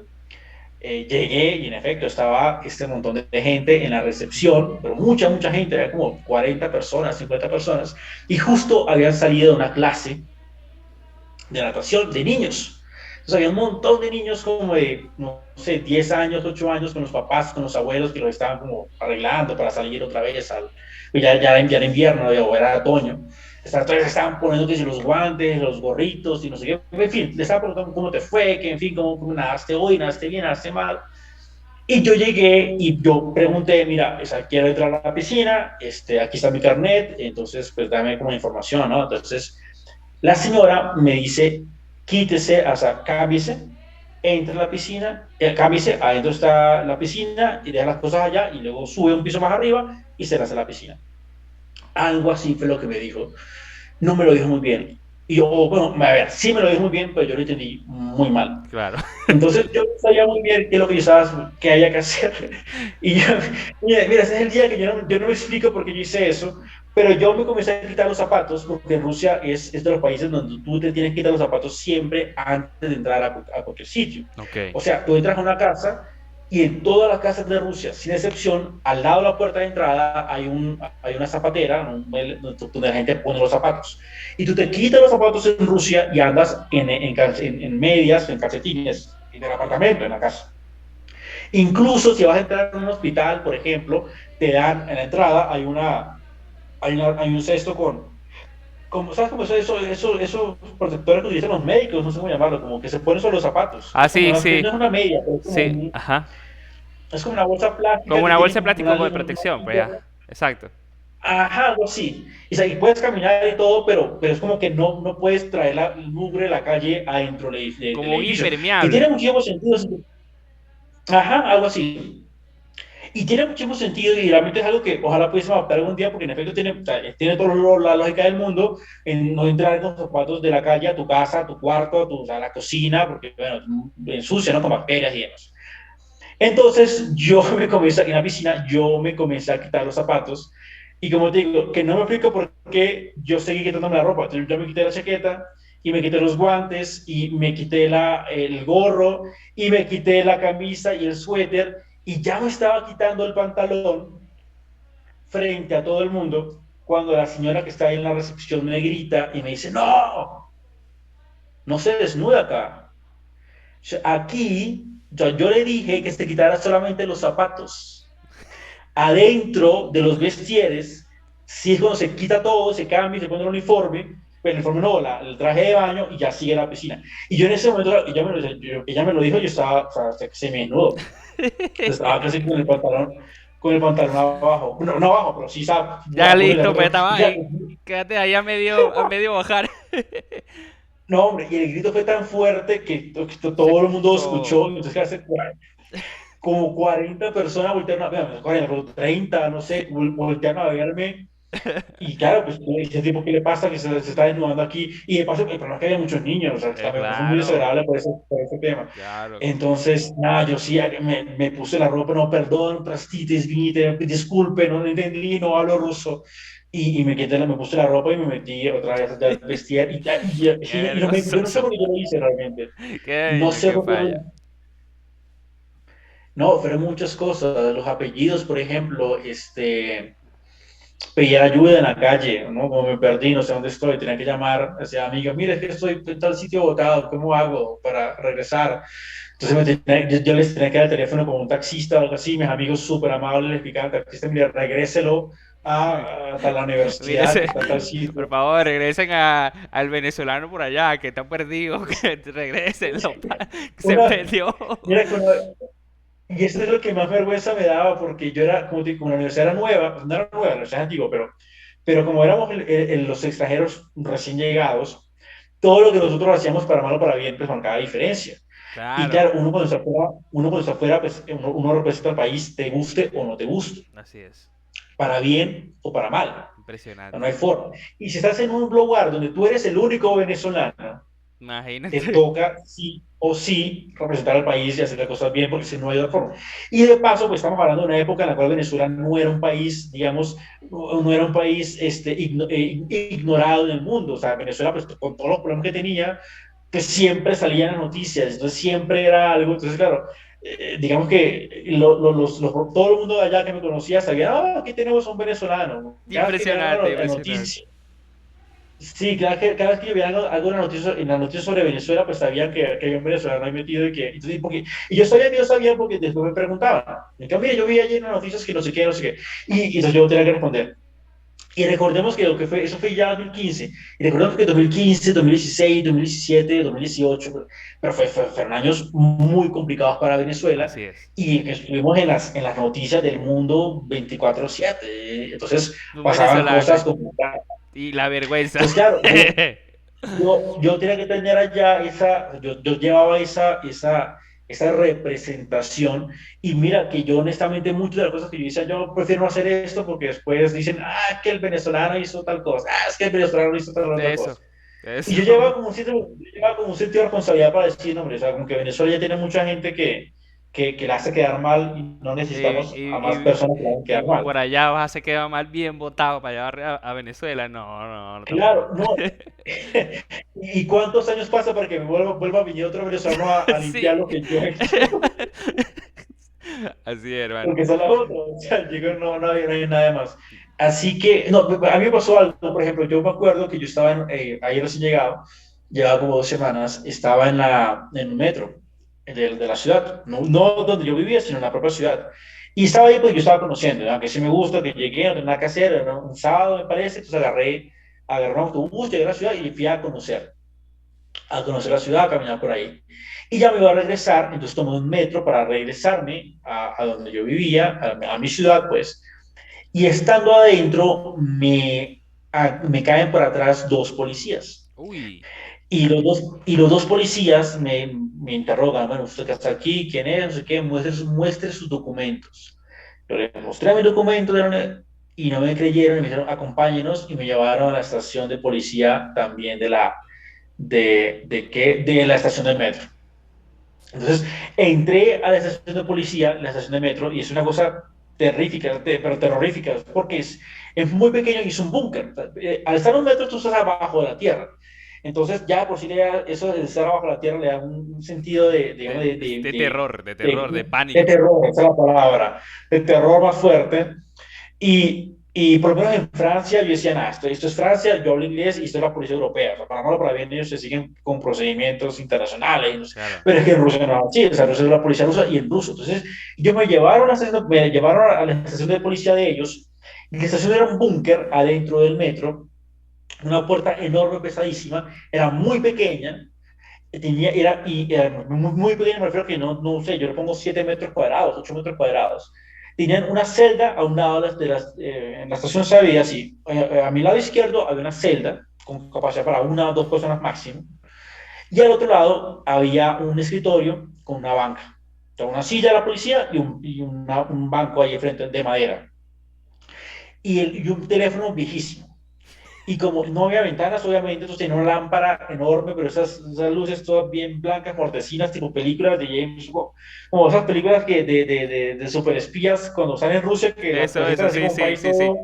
llegué y en efecto estaba este montón de gente en la recepción, pero mucha gente, había como 40 personas, 50 personas, y justo habían salido de una clase de natación de niños. Entonces había un montón de niños como de, no sé, 10 años, 8 años, con los papás, con los abuelos que los estaban como arreglando para salir otra vez pues ya era invierno o era otoño. Entonces estaban poniendo que si los guantes, los gorritos y no sé qué. En fin, le estaban preguntando cómo te fue, que en fin, cómo nadaste hoy, nadaste bien, nadaste mal. Y yo llegué y yo pregunté, mira, quiero entrar a la piscina, aquí está mi carnet, entonces pues dame como información, ¿no? Entonces la señora me dice, quítese, o sea, cámbiese, entre a la piscina, cámbiese, adentro está la piscina y deja las cosas allá y luego sube un piso más arriba y se hace la piscina. Algo así fue lo que me dijo. No me lo dijo muy bien. Y yo, bueno, a ver, sí me lo dijo muy bien, pero yo lo entendí muy mal. Claro. Entonces yo no sabía muy bien qué es lo que yo estaba, qué había que hacer. Y yo, mira, ese es el día que yo no me explico por qué yo hice eso, pero yo me comencé a quitar los zapatos, porque Rusia es de los países donde tú te tienes que quitar los zapatos siempre antes de entrar a cualquier sitio. Ok. O sea, tú entras a una casa y en todas las casas de Rusia, sin excepción, al lado de la puerta de entrada hay una zapatera donde la gente pone los zapatos. Y tú te quitas los zapatos en Rusia y andas en medias, en calcetines, en el apartamento, en la casa. Incluso si vas a entrar en un hospital, por ejemplo, te dan en la entrada, hay un cesto ¿sabes cómo eso protectores que utilizan los médicos? No sé cómo llamarlo, como que se ponen sobre los zapatos. Ah, Es como sí, no sí. es una media, pero Sí, ajá. es como una bolsa plástica Como que una tiene bolsa de como plástico una, de protección, pues ya. Exacto. ajá, algo así. Y, o sea, y puedes caminar y todo, pero es como que no puedes traer el mugre de la calle adentro del Como un edificio. Y tiene impermeable. muchísimo sentido. Ajá, algo así. Y tiene muchísimo sentido y realmente es algo que ojalá pudiésemos adaptar algún día porque en efecto tiene toda la lógica del mundo en no entrar con zapatos de la calle a tu casa, a tu cuarto, a la cocina, porque bueno, ensucia, ¿no? Con bacterias y demás. Entonces yo en la piscina, yo me comencé a quitar los zapatos y como te digo, que no me explico por qué yo seguí quitándome la ropa. Entonces, yo me quité la chaqueta y me quité los guantes y me quité el gorro y me quité la camisa y el suéter y ya me estaba quitando el pantalón frente a todo el mundo cuando la señora que está ahí en la recepción me grita y me dice, no, no se desnuda acá. Aquí yo le dije que se quitara solamente los zapatos. Adentro de los vestieres, si es cuando se quita todo, se cambia, se pone el uniforme, pero el uniforme no, el traje de baño y ya sigue la piscina. Y yo en ese momento, ella me lo dijo, yo estaba, o sea, se me desnudó. Estaba casi con el pantalón abajo. No, no abajo, pero sí estaba Ya listo, pues pero, estaba y ya, ahí. Quédate ahí a medio bajar. no, hombre, y el grito fue tan fuerte que Se todo el mundo escuchó. escuchó, entonces hace como 40 personas voltearon a verme, 40, pero 30, no sé, voltearon a verme. Y claro, pues ese tipo, ¿qué le pasa? Que se está desnudando aquí. Y de paso, el problema es que había muchos niños, o sea, también fue muy Claro, desagradable por ese tema. claro. Entonces, nada, yo sí me puse la ropa, no, perdón, trastitis, disculpe, no entendí, no hablo ruso. Y me puse la ropa y me metí otra vez al vestir. Qué Yo no sé vergonzoso. por qué yo lo hice realmente. Qué No niño, sé qué por qué falla. no, fueron muchas cosas. Los apellidos, por ejemplo, pedí ayuda en la calle, ¿no? Como me perdí, no sé dónde estoy, tenía que llamar, decía, amiga, mira, es que estoy en tal sitio botado, ¿cómo hago para regresar? Entonces yo les tenía que dar el teléfono como un taxista o algo así, mis amigos súper amables le explicaban al taxista, mira, regréselo hasta la universidad que Mírese, está en tal por sitio. favor, regresen al venezolano por allá, que está perdido, que regresen, que se Una, perdió. mira, y eso es lo que más vergüenza me daba, porque yo era, como te digo, como la universidad era nueva, pues no era nueva, la universidad es antigua, pero como éramos los extranjeros recién llegados, todo lo que nosotros hacíamos para mal o para bien, pues marcaba diferencia. Y Claro, claro, uno cuando está afuera, pues uno representa al país, te guste o no te guste, así es. para bien o para mal. No Impresionante. hay forma. Y si estás en un lugar donde tú eres el único venezolano, te Imagínate. toca sí o sí representar al país y hacer las cosas bien, porque si no hay otra forma. Y de paso, pues estamos hablando de una época en la cual Venezuela no era un país, digamos, no era un país ignorado en el mundo. O sea, Venezuela, pues con todos los problemas que tenía, pues siempre salían las noticias, entonces siempre era algo. Entonces, claro, digamos que todo el mundo de allá que me conocía sabía, aquí tenemos un venezolano. Cada vez que veían Impresionante, la impresionante. noticia, sí, cada vez que yo veía algo en la noticia sobre Venezuela, pues sabían que había un venezolano ahí metido entonces, y yo sabía que yo sabía porque después me preguntaban. En cambio, yo vi allí en las noticias que no sé qué, no sé qué. Y entonces yo tenía que responder. Y recordemos que eso fue ya 2015. Y recordemos que 2015, 2016, 2017, 2018, pero fueron años muy complicados para Venezuela Así es. y estuvimos en las noticias del mundo 24/7. Entonces Un pasaban venezolano cosas como. y la vergüenza. Entonces, claro, yo tenía que tener allá yo llevaba esa representación, y mira que yo honestamente muchas de las cosas que yo decía, yo prefiero no hacer esto porque después dicen, que el venezolano hizo tal cosa, es que el venezolano hizo tal otra Eso, cosa. Y yo eso. llevaba como un sentido de responsabilidad para decir, hombre, o sea, como que Venezuela ya tiene mucha gente que la hace quedar mal y no Sí, necesitamos a más personas que la hagan y quedar mal. por allá vas a hacer quedar mal bien votado para llevar a Venezuela. No, no, no, tampoco. Claro, no. ¿Y cuántos años pasa para que me vuelva a venir otro venezolano a limpiar Sí. lo que yo he hecho? Así es, hermano. Porque esa es la otra. O sea, no hay nada más. Así que, no, a mí me pasó algo. Por ejemplo, yo me acuerdo que yo estaba ayer recién llegado, llevaba como 2 semanas, estaba en un metro de la ciudad. No donde yo vivía, sino en la propia ciudad. Y estaba ahí porque yo estaba conociendo, ¿no? Que sí me gusta, que llegué, no tenía nada que hacer, era un sábado me parece, entonces agarré un autobús, llegué a la ciudad y fui a conocer la ciudad, a caminar por ahí. Y ya me iba a regresar, entonces tomé un metro para regresarme a donde yo vivía, a mi ciudad, pues. Y estando adentro, me caen por atrás dos policías. Uy, Y los dos policías me interrogan, bueno, usted que está aquí, ¿quién es? No sé qué, muestre sus documentos. Yo le mostré mi documento y no me creyeron y me dijeron, acompáñenos, y me llevaron a la estación de policía también de la estación de metro. Entonces, entré a la estación de policía, la estación de metro, y es una cosa terrífica, pero terrorífica, porque es muy pequeño y es un búnker. Al estar en un metro, tú estás abajo de la tierra. Entonces, ya por sí eso de estar abajo de la tierra le da un sentido digamos, de de pánico. terror, esa es la palabra, de terror más fuerte. Y por lo menos en Francia yo decía, nada, esto es Francia, yo hablo inglés y esto es la policía europea. O sea, para mal o para bien ellos se siguen con procedimientos internacionales. No sé. Claro. Pero es que en Rusia no es así, o sea, Rusia es la policía rusa y en ruso. Entonces, me llevaron a la estación de policía de ellos. Y la estación era un búnker adentro del metro, una puerta enorme, pesadísima, era muy pequeña. Era muy, muy pequeño, me refiero a que no sé, yo le pongo 7 metros cuadrados, 8 metros cuadrados. Tenían una celda a un lado en la estación se veía así, a mi lado izquierdo había una celda con capacidad para una o dos personas máximo, y al otro lado había un escritorio con una banca, o sea, una silla de la policía y un banco ahí frente de madera, y un teléfono viejísimo. Y como no había ventanas, obviamente, entonces tenía una lámpara enorme, pero esas luces todas bien blancas, mortecinas, tipo películas de James Bond, como esas películas de superespías cuando salen en Rusia, que las presentan Eso, así sí, como un sí, país sí, sí. todo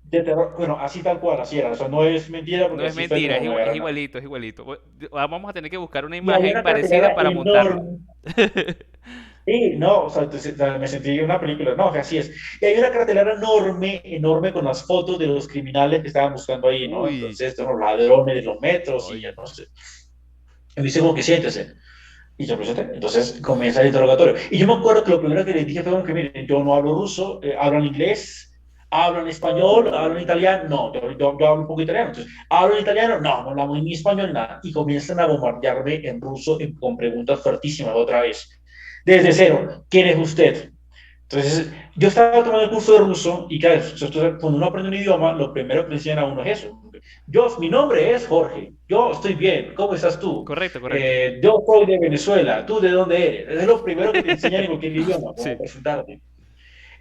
de terror. Bueno, así tal cual, así era. O sea, no es mentira, No porque es así fue mentira, como me es agarraron. igualito, es igualito. Vamos a tener que buscar una Y había imagen una parecida cartelera para montarla. enorme. Sí, no, o sea, me sentí en una película, no, que así es. Y hay una cartelera enorme, enorme con las fotos de los criminales que estaban buscando ahí, ¿no? Uy, Entonces, los ladrones de los metros y ya uy. no sé. Y me dice como que siéntese. Y yo presenté. Entonces comienza el interrogatorio. Y yo me acuerdo que lo primero que le dije fue como que, miren, yo no hablo ruso, hablo inglés, hablo español, hablo italiano. No, yo hablo un poco italiano. Entonces, ¿hablo italiano? No hablamos ni español ni nada. Y comienzan a bombardearme en ruso con preguntas fuertísimas otra vez. Desde cero, ¿quién es usted? Entonces, yo estaba tomando el curso de ruso y claro, cuando uno aprende un idioma, lo primero que le enseñan a uno es eso. Mi nombre es Jorge, yo estoy bien, ¿cómo estás tú? Correcto, correcto. Yo soy de Venezuela, ¿tú de dónde eres? Es lo primero que te enseñan en cualquier idioma, para Sí. presentarte.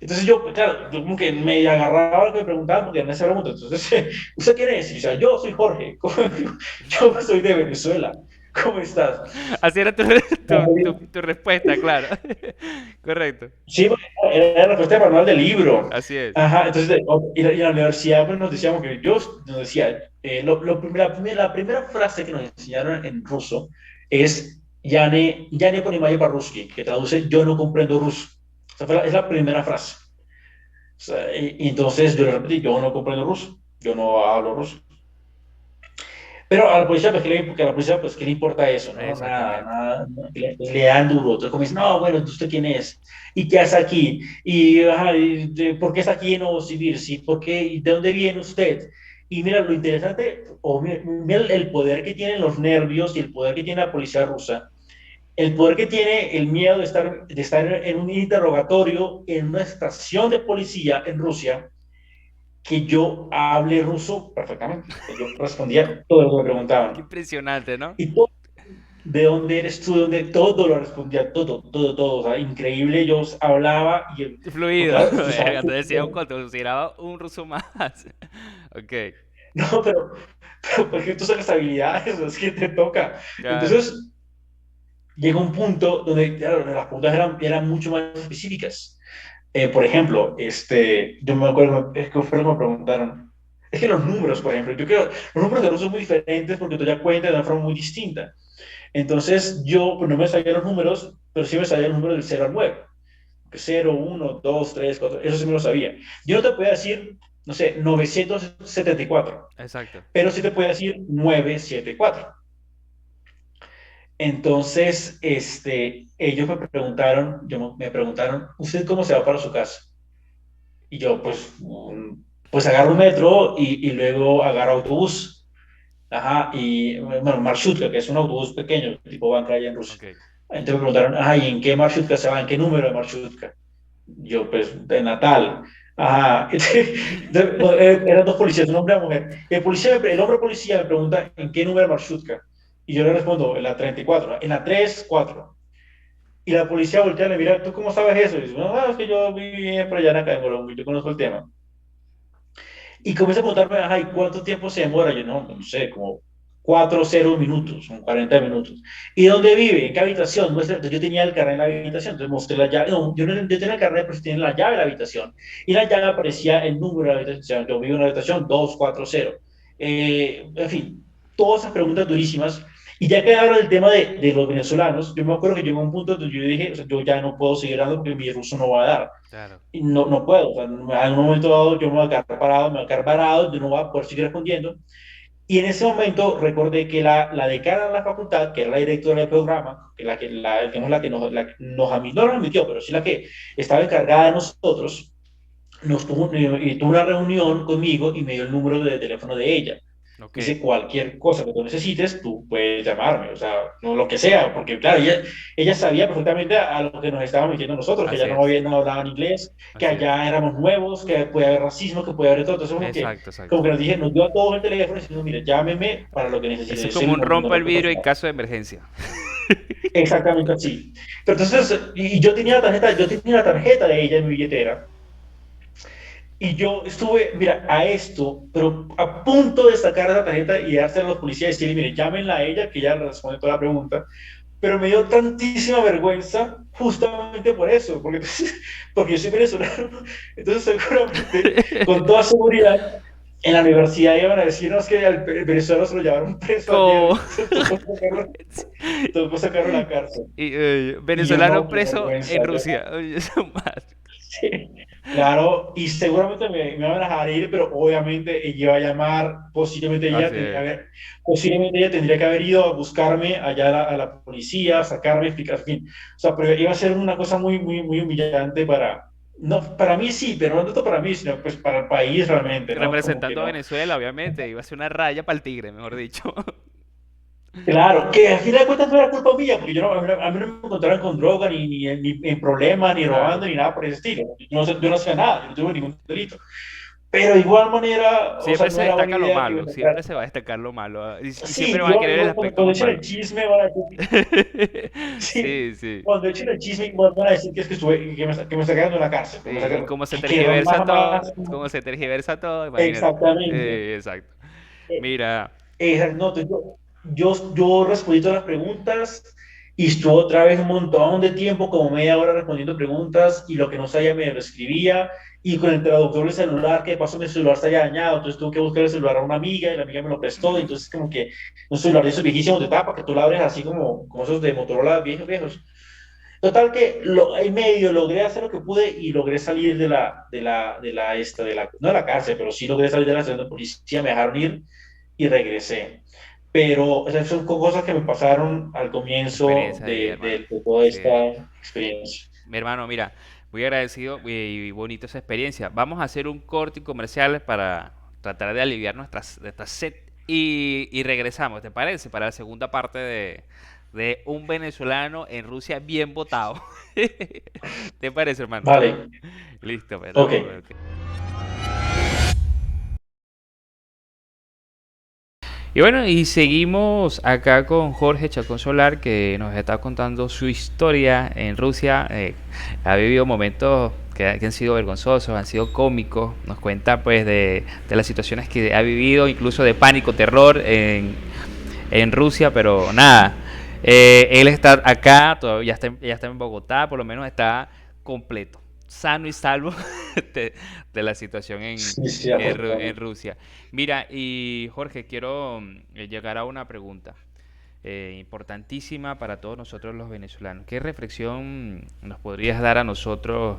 Entonces yo, claro, yo como que me agarraba lo que me preguntaban porque no se pregunta. Entonces, ¿usted quién es? Y yo, o sea, yo soy Jorge, yo soy de Venezuela, ¿cómo estás? Así era tu respuesta, claro. Correcto. Sí, era la respuesta de manual del libro. Así es. Ajá, entonces, y la universidad pues, nos decíamos que yo nos decía, la primera frase que nos enseñaron en ruso es Yane Ponimayo Parruski, que traduce yo no comprendo ruso. Es la primera frase. O sea, y entonces yo le repetí, yo no comprendo ruso, yo no hablo ruso. Pero a la policía, pues, porque a la policía, pues, ¿qué le importa eso? No, nada, Exactamente. nada, le dan duro. Entonces, como dicen, no, bueno, ¿usted quién es? ¿Y qué hace aquí? ¿Y, ajá, por qué está aquí en Novosibirsk? ¿Por qué? ¿Y de dónde viene usted? Y mira, lo interesante, o mira el poder que tienen los nervios y el poder que tiene la policía rusa, el poder que tiene el miedo de estar en un interrogatorio en una estación de policía en Rusia, que yo hable ruso perfectamente. Yo respondía todo lo que me Qué preguntaban. impresionante, ¿no? Y todo, ¿de dónde eres tú? ¿De dónde? Todo lo respondía, todo, todo, todo. O sea, increíble, yo hablaba y, Fluido. claro, tú sabes, Verga, te decía un cuanto consideraba un ruso más. Ok, no, pero porque tú sabes habilidades, es que te toca. claro. Entonces, llega un punto donde, claro, las preguntas eran mucho más específicas. Por ejemplo, yo me acuerdo, es que fue lo que me preguntaron. Es que los números, por ejemplo, yo creo, los números de ruso son muy diferentes porque tú ya cuentas de una forma muy distinta. Entonces, yo pues, no me sabía los números, pero sí me sabía el número del 0 al 9. 0, 1, 2, 3, 4, eso sí me lo sabía. Yo no te podía decir, no sé, 974, Exacto. pero sí te podía decir 974. Entonces, ellos me preguntaron, ¿usted cómo se va para su casa? Y yo, pues agarro un metro y luego agarro autobús. Ajá, y bueno, Marshutka, que es un autobús pequeño, tipo banca allá en Rusia. Ok. Entonces me preguntaron, ajá, ¿y en qué Marshutka se va? ¿En qué número de Marshutka? Yo, pues, de Natal. Ajá. Bueno, eran dos policías, un hombre y una mujer. El hombre policía me pregunta, ¿en qué número de Marshutka? Y yo le respondo, en la 34, en la 34. Y la policía voltea y le mira, ¿tú cómo sabes eso? Y dice, no, es que yo viví por allá en acá en Colombia, yo conozco el tema. Y comienza a preguntarme, ajá, ¿y cuánto tiempo se demora? Yo, no sé, como 4 0 minutos, son 40 minutos. ¿Y dónde vive? ¿En qué habitación? Entonces, yo tenía el carnet en la habitación, entonces mostré la llave. No, yo tenía el carnet, pero sí tenía la llave de la habitación. Y la llave aparecía el número de la habitación. Yo vivo en la habitación 240. En fin, todas esas preguntas durísimas. Y ya que hablo del tema de los venezolanos, yo me acuerdo que llegó un punto donde yo dije, o sea, yo ya no puedo seguir hablando porque mi ruso no va a dar. Claro. Y no, no puedo, o sea, en un momento dado yo me voy a quedar parado, me voy a quedar parado, yo no voy a poder seguir respondiendo. Y en ese momento recordé que la decana de la facultad, que era la directora del programa, que no nos admitió, pero sí la que estaba encargada de nosotros, y tuvo una reunión conmigo y me dio el número de teléfono de ella. Ok. Dice, cualquier cosa que tú necesites, tú puedes llamarme, o sea, no lo que sea, porque claro, ella sabía perfectamente a lo que nos estaban metiendo nosotros, que Así ya es. no hablaban inglés, que Así es. allá éramos nuevos, que puede haber racismo, que puede haber todo. Entonces, Exacto, como exacto. que nos dije, nos dio a todos el teléfono y diciendo, mire, llámeme para lo que necesiten. Eso es Es como el un rompa el momento vidrio en perfecto. caso de emergencia. Exactamente así. Pero entonces, y yo tenía la tarjeta de ella en mi billetera. Y yo estuve, mira, a esto, pero a punto de sacar esa tarjeta y dársela a los policías y decirle, mire, llámenla a ella, que ella responde toda la pregunta. Pero me dio tantísima vergüenza justamente por eso, porque, porque yo soy venezolano. Entonces, seguramente, con toda seguridad, en la universidad iban a decirnos que al venezolano se lo llevaron preso ayer. Como Entonces, tocó sacarlo a la cárcel. Y yo venezolano no, qué preso vergüenza. en Rusia. Oye, eso más. Sí, claro, y seguramente me van a dejar ir, pero obviamente ella iba a llamar, Así es. posiblemente ella tendría que haber ido a buscarme allá a la policía, sacarme, explicar, en fin. O sea, pero iba a ser una cosa muy, muy, muy humillante no, para mí sí, pero no tanto para mí, sino pues para el país realmente, ¿no? Como que Representando a no. Venezuela, obviamente. Iba a ser una raya para el tigre, mejor dicho. Claro, que al final de cuentas no era culpa mía, porque yo no, a mí no me encontraron con droga, ni en problemas, ni Claro. robando, ni nada por ese estilo. Yo no hacía nada, yo no tuve ningún delito. Pero de igual manera, o sea, Siempre no se era buena destaca lo idea que me malo, siempre sacaran. se va a destacar lo malo, y siempre Sí, van a querer el aspecto cuando más echen el malo. chisme van a decir, sí, Sí, sí. cuando echen el chisme van a decir que es que, que me sacaron de la cárcel, que me Y sacaron, como se que no tergiversa más, todo, más, como se tergiversa todo, imagínate. exactamente. Exacto. Eh, Mira, No, entonces yo respondí todas las preguntas y estuve otra vez un montón de tiempo, como media hora respondiendo preguntas y lo que no sabía me lo escribía y con el traductor del celular, que de paso mi celular está ya dañado, entonces tuve que buscar el celular a una amiga y la amiga me lo prestó, y entonces como que un celular de esos viejísimos de tapa que tú lo abres así como esos de Motorola viejos, viejos. Total que en medio logré hacer lo que pude y logré salir no de la cárcel, pero sí logré salir de la estación de policía, me dejaron ir y regresé. Pero esas son cosas que me pasaron al comienzo experiencia de vida, hermano. de toda Sí. esta experiencia. Mi hermano, mira, muy agradecido y bonito esa experiencia. Vamos a hacer un corte comercial para tratar de aliviar nuestra sed y regresamos, ¿te parece? Para la segunda parte de un venezolano en Rusia bien votado. ¿Te parece, hermano? Vale, Listo, pues, ok. damos, ok. Y bueno, y seguimos acá con Jorge Chacón Solar, que nos está contando su historia en Rusia. Ha vivido momentos que han sido vergonzosos, han sido cómicos. Nos cuenta pues de las situaciones que ha vivido, incluso de pánico, terror en Rusia, pero nada. Él está acá, todavía ya está en Bogotá, por lo menos está completo, sano y salvo de la situación Sí, sí, afortunadamente. En Rusia. Mira, y Jorge, quiero llegar a una pregunta importantísima para todos nosotros los venezolanos. ¿Qué reflexión nos podrías dar a nosotros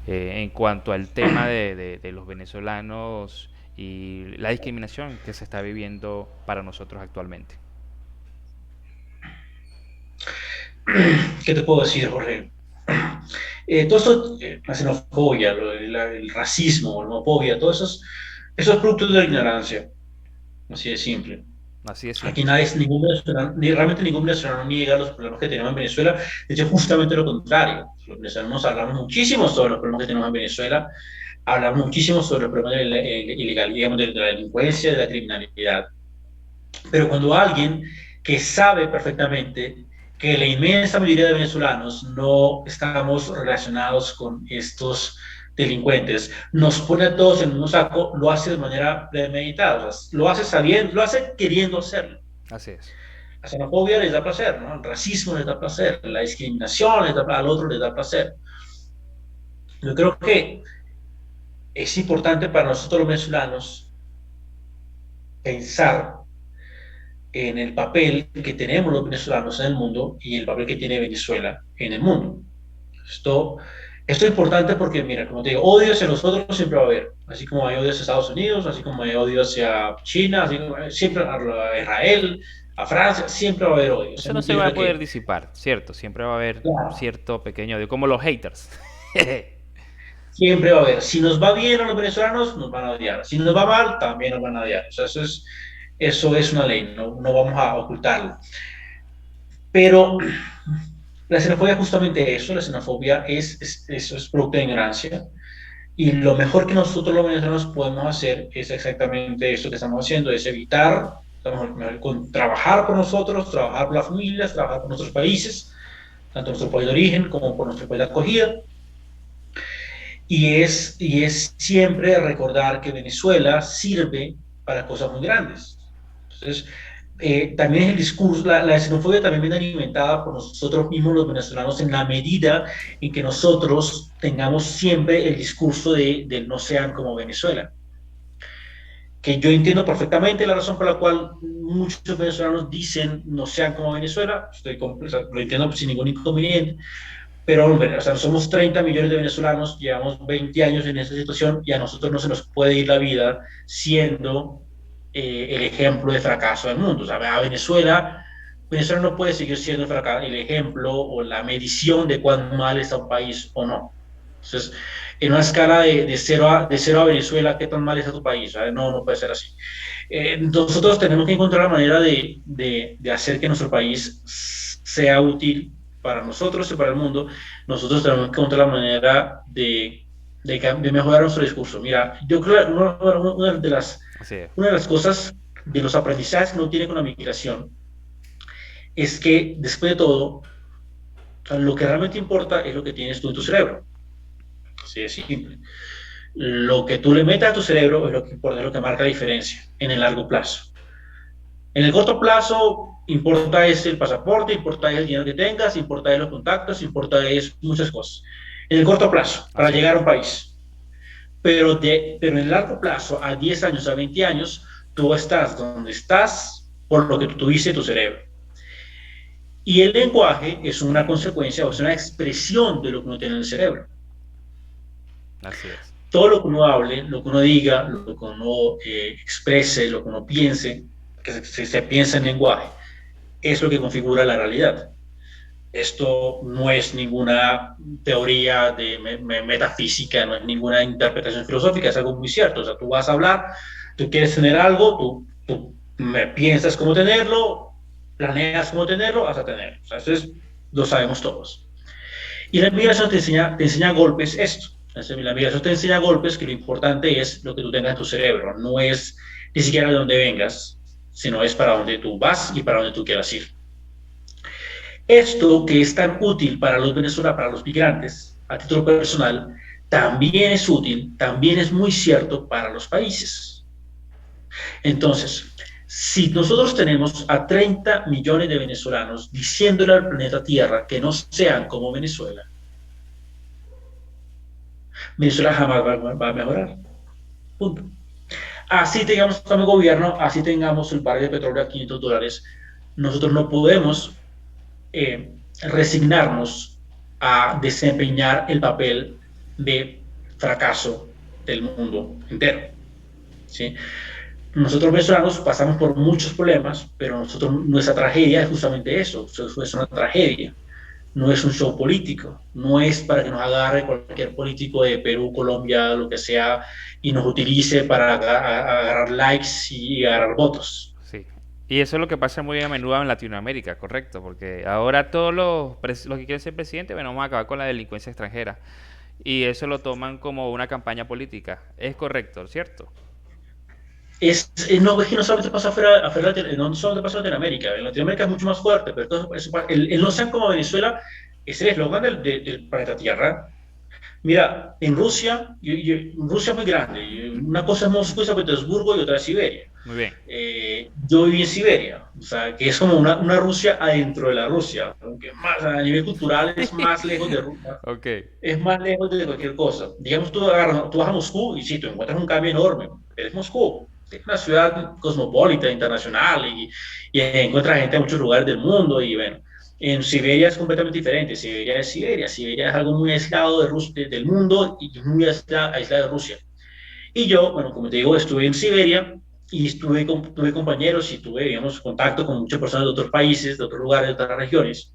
en cuanto al tema de los venezolanos y la discriminación que se está viviendo para nosotros actualmente? ¿Qué te puedo decir, Jorge? Todo esto, la xenofobia, el racismo, la homofobia, eso es producto de la ignorancia, así de simple. Así de Aquí simple. nadie, ningún venezolano, realmente ningún venezolano niega los problemas que tenemos en Venezuela. De hecho, justamente lo contrario. Los venezolanos hablamos muchísimo sobre los problemas que tenemos en Venezuela, hablamos muchísimo sobre los problemas de la ilegalidad, digamos, de la delincuencia, de la criminalidad. Pero cuando alguien que sabe perfectamente que la inmensa mayoría de venezolanos no estamos relacionados con estos delincuentes, nos pone a todos en un saco, lo hace de manera premeditada, o sea, lo hace sabiendo, lo hace queriendo hacerlo. Así es. La xenofobia les da placer, ¿no? El racismo les da placer, la discriminación al otro les da placer. Yo creo que es importante para nosotros los venezolanos pensar en el papel que tenemos los venezolanos en el mundo y el papel que tiene Venezuela en el mundo. Esto, esto es importante porque, mira, como te digo, odio hacia nosotros siempre va a haber, así como hay odio hacia Estados Unidos, así como hay odio hacia China, así como siempre a Israel, a Francia, siempre va a haber odio. O sea, Eso no se yo va a creo poder que, disipar, ¿cierto? Siempre va a haber claro, cierto pequeño odio, como los haters. siempre va a haber. Si nos va bien a los venezolanos, nos van a odiar. Si nos va mal, también nos van a odiar. O sea, eso es una ley, no, no vamos a ocultarlo. Pero la xenofobia es justamente eso, la xenofobia eso es producto de ignorancia. Y lo mejor que nosotros los venezolanos podemos hacer es exactamente eso que estamos haciendo, es evitar, trabajar por nosotros, trabajar por las familias, trabajar por nuestros países, tanto nuestro país de origen como por nuestro país de acogida. Y es siempre recordar que Venezuela sirve para cosas muy grandes. Entonces, también es el discurso, la xenofobia también viene alimentada por nosotros mismos los venezolanos en la medida en que nosotros tengamos siempre el discurso de no sean como Venezuela. Que yo entiendo perfectamente la razón por la cual muchos venezolanos dicen no sean como Venezuela, o sea, lo entiendo sin ningún inconveniente, pero hombre, o sea, somos 30 millones de venezolanos, llevamos 20 años en esta situación y a nosotros no se nos puede ir la vida siendo el ejemplo de fracaso del mundo. O sea, a Venezuela no puede seguir siendo el ejemplo o la medición de cuán mal está un país o no. Entonces, en una escala de cero a Venezuela, ¿qué tan mal está tu país? ¿Sabes? No, no puede ser así. Nosotros tenemos que encontrar la manera de hacer que nuestro país sea útil para nosotros y para el mundo. Nosotros tenemos que encontrar la manera de mejorar nuestro discurso. Mira, yo creo que Así es. una de las cosas de los aprendizajes que uno tiene con la migración es que, después de todo, lo que realmente importa es lo que tienes tú en tu cerebro. Así de simple. Lo que tú le metas a tu cerebro es lo que importa, es lo que marca la diferencia en el largo plazo. En el corto plazo, importa es el pasaporte, importa es el dinero que tengas, importa es los contactos, importa es muchas cosas. En el corto plazo, para Así es. llegar a un país. Pero en el largo plazo, a 10 años, a 20 años, tú estás donde estás por lo que tú tuviste en tu cerebro. Y el lenguaje es una consecuencia o es una expresión de lo que uno tiene en el cerebro. Así es. Todo lo que uno hable, lo que uno diga, lo que uno exprese, lo que uno piense, que se piensa en lenguaje, es lo que configura la realidad. Esto no es ninguna teoría de metafísica, no es ninguna interpretación filosófica, es algo muy cierto. O sea, tú vas a hablar, tú quieres tener algo, tú piensas cómo tenerlo, planeas cómo tenerlo, hasta tenerlo. O sea, eso lo sabemos todos. Y la migración te enseña golpes esto. La migración te enseña golpes que lo importante es lo que tú tengas en tu cerebro, no es ni siquiera de dónde vengas, sino es para dónde tú vas y para dónde tú quieras ir. Esto que es tan útil para los venezolanos, para los migrantes, a título personal, también es útil, también es muy cierto para los países. Entonces, si nosotros tenemos a 30 millones de venezolanos diciéndole al planeta Tierra que no sean como Venezuela, Venezuela jamás va a mejorar. Punto. Así tengamos un gobierno, así tengamos el barril de petróleo a $500, nosotros no podemos resignarnos a desempeñar el papel de fracaso del mundo entero. ¿Sí? Nosotros venezolanos pasamos por muchos problemas, pero nuestra tragedia es justamente eso, es una tragedia. No es un show político, no es para que nos agarre cualquier político de Perú, Colombia, lo que sea, y nos utilice para agarrar likes y agarrar votos. Sí. Y eso es lo que pasa muy a menudo en Latinoamérica, correcto, porque ahora todos los que quieren ser presidente, bueno, vamos a acabar con la delincuencia extranjera. Y eso lo toman como una campaña política. Es correcto, ¿cierto? No, es que no solamente pasa no solamente pasa en Latinoamérica, en Latinoamérica es mucho más fuerte, pero el no sean como Venezuela es el eslogan del planeta Tierra. Mira, en Rusia, Rusia es muy grande, una cosa es Moscú y San Petersburgo y otra es Siberia. Muy bien. Yo viví en Siberia, o sea, que es como una Rusia adentro de la Rusia, aunque más, a nivel cultural es más lejos de Rusia, Ok. es más lejos de cualquier cosa. Digamos, tú vas a Moscú y sí, tú encuentras un cambio enorme, es Moscú. Es una ciudad cosmopolita, internacional, y encuentras gente de muchos lugares del mundo, y bueno, en Siberia es completamente diferente. Siberia es Siberia. Siberia es algo muy aislado del mundo y muy aislado de Rusia. Y yo, bueno, como te digo, estuve en Siberia y tuve compañeros y tuve, digamos, contacto con muchas personas de otros países, de otros lugares, de otras regiones.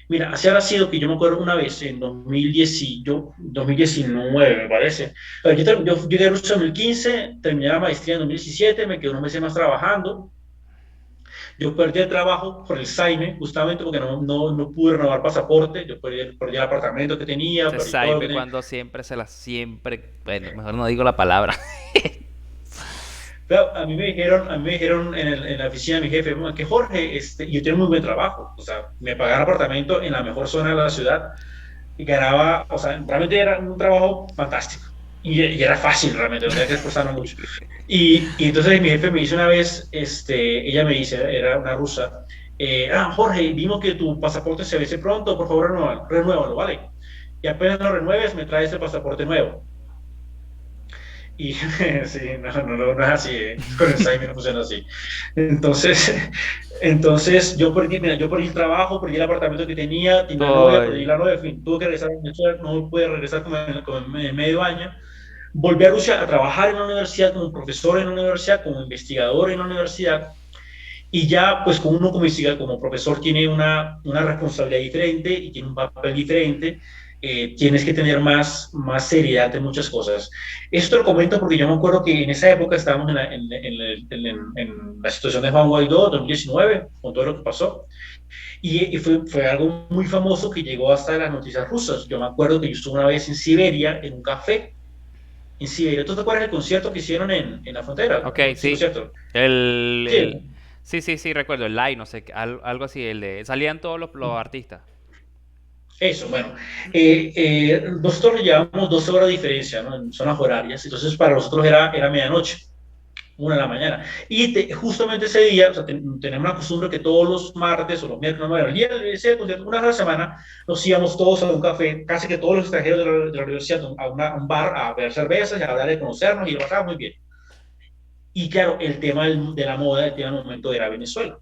Mira, así habrá sido que yo me acuerdo una vez en 2019, me parece. Yo llegué a Rusia en 2015, terminé la maestría en 2017, me quedé unos meses más trabajando. Yo perdí el trabajo por el Saime, justamente porque no pude renovar pasaporte. Yo perdí el apartamento que tenía, Se perdí todo lo que sabe tenía. cuando siempre, bueno, mejor no digo la palabra. Pero a mí me dijeron en la oficina de mi jefe, "Bueno, que Jorge, yo tengo muy buen trabajo. O sea, me pagaron apartamento en la mejor zona de la ciudad y ganaba, o sea, realmente era un trabajo fantástico. Y era fácil realmente, no tenía que esforzarme mucho. Y entonces mi jefe me dice una vez, ella me dice, era una rusa, Jorge, vimos que tu pasaporte se vence pronto, por favor renuévalo, ¿vale? Y apenas lo renueves, me traes el pasaporte nuevo. Y sí, no es así, con el Saime no funciona así. Entonces, yo perdí el trabajo, perdí el apartamento que tenía la novia, perdí la novia, en fin, tuve que regresar a Venezuela, no pude regresar como en medio año. Volví a Rusia a trabajar en la universidad como profesor en la universidad, como investigador en la universidad, y ya pues como profesor tiene una responsabilidad diferente y tiene un papel diferente, tienes que tener más seriedad en muchas cosas. Esto lo comento porque yo me acuerdo que en esa época estábamos en la situación de Juan Guaidó, 2019, con todo lo que pasó. Y fue algo muy famoso que llegó hasta las noticias rusas. Yo me acuerdo que yo estuve una vez en Siberia, en un café en Siberia. ¿Tú te acuerdas del concierto que hicieron en la frontera? Ok, Sí, ¿no es sí. cierto? El, Sí, el... Sí, sí, sí, recuerdo. El live, no sé, algo así. El de... Salían todos los artistas. eso, bueno. Nosotros le llevamos 12 horas de diferencia, ¿no? En zonas horarias. Entonces, para nosotros era medianoche. 1 de la mañana. Y justamente ese día, o sea, tenemos la costumbre que todos los martes o los miércoles, no, el día ese concierto, una vez a la semana, nos íbamos todos a un café, casi que todos los extranjeros de la universidad, a un bar a ver cervezas y a hablar de conocernos y lo pasaba muy bien. Y claro, el tema de la moda, el tema del momento era Venezuela.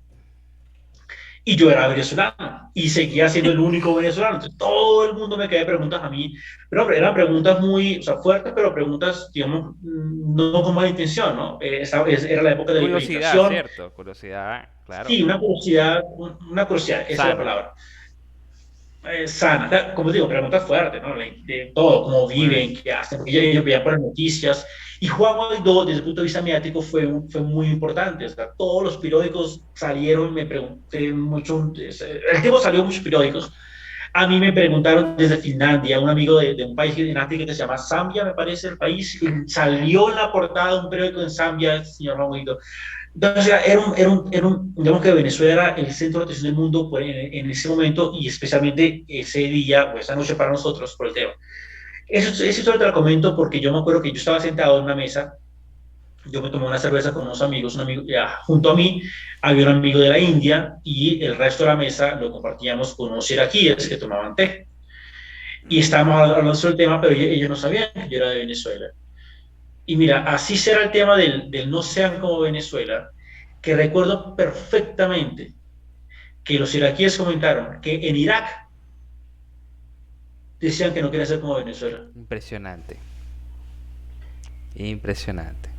Y yo era venezolano y seguía siendo el único venezolano. Entonces, todo el mundo me quedaba preguntas a mí, pero hombre, eran preguntas muy, o sea, fuertes, pero preguntas, digamos, no con mala intención, ¿no? Era la época de la Curiosidad, hiperinflación. ¿cierto? Curiosidad, claro. Sí, una curiosidad, esa es la Sana. palabra. Sana, como digo, preguntas fuertes, ¿no? De todo, cómo Muy bien. viven, qué hacen, porque ellos veían por las noticias. Y Juan Guaidó, desde el punto de vista mediático, fue muy importante. O sea, todos los periódicos salieron, me pregunté mucho, el tipo salió en muchos periódicos. A mí me preguntaron desde Finlandia, un amigo de un país en África que se llama Zambia, me parece el país, y salió en la portada de un periódico en Zambia, el señor Juan Guaidó. Entonces, digamos que Venezuela era el centro de atención del mundo en ese momento y especialmente ese día o esa noche para nosotros por el tema. Esa historia te la comento porque yo me acuerdo que yo estaba sentado en una mesa, yo me tomé una cerveza con unos amigos, junto a mí había un amigo de la India y el resto de la mesa lo compartíamos con unos iraquíes que tomaban té. Y estábamos hablando sobre el tema, pero ellos no sabían que yo era de Venezuela. Y mira, así será el tema del no sean como Venezuela, que recuerdo perfectamente que los iraquíes comentaron que en Irak decían que no querían ser como Venezuela. Impresionante. Impresionante.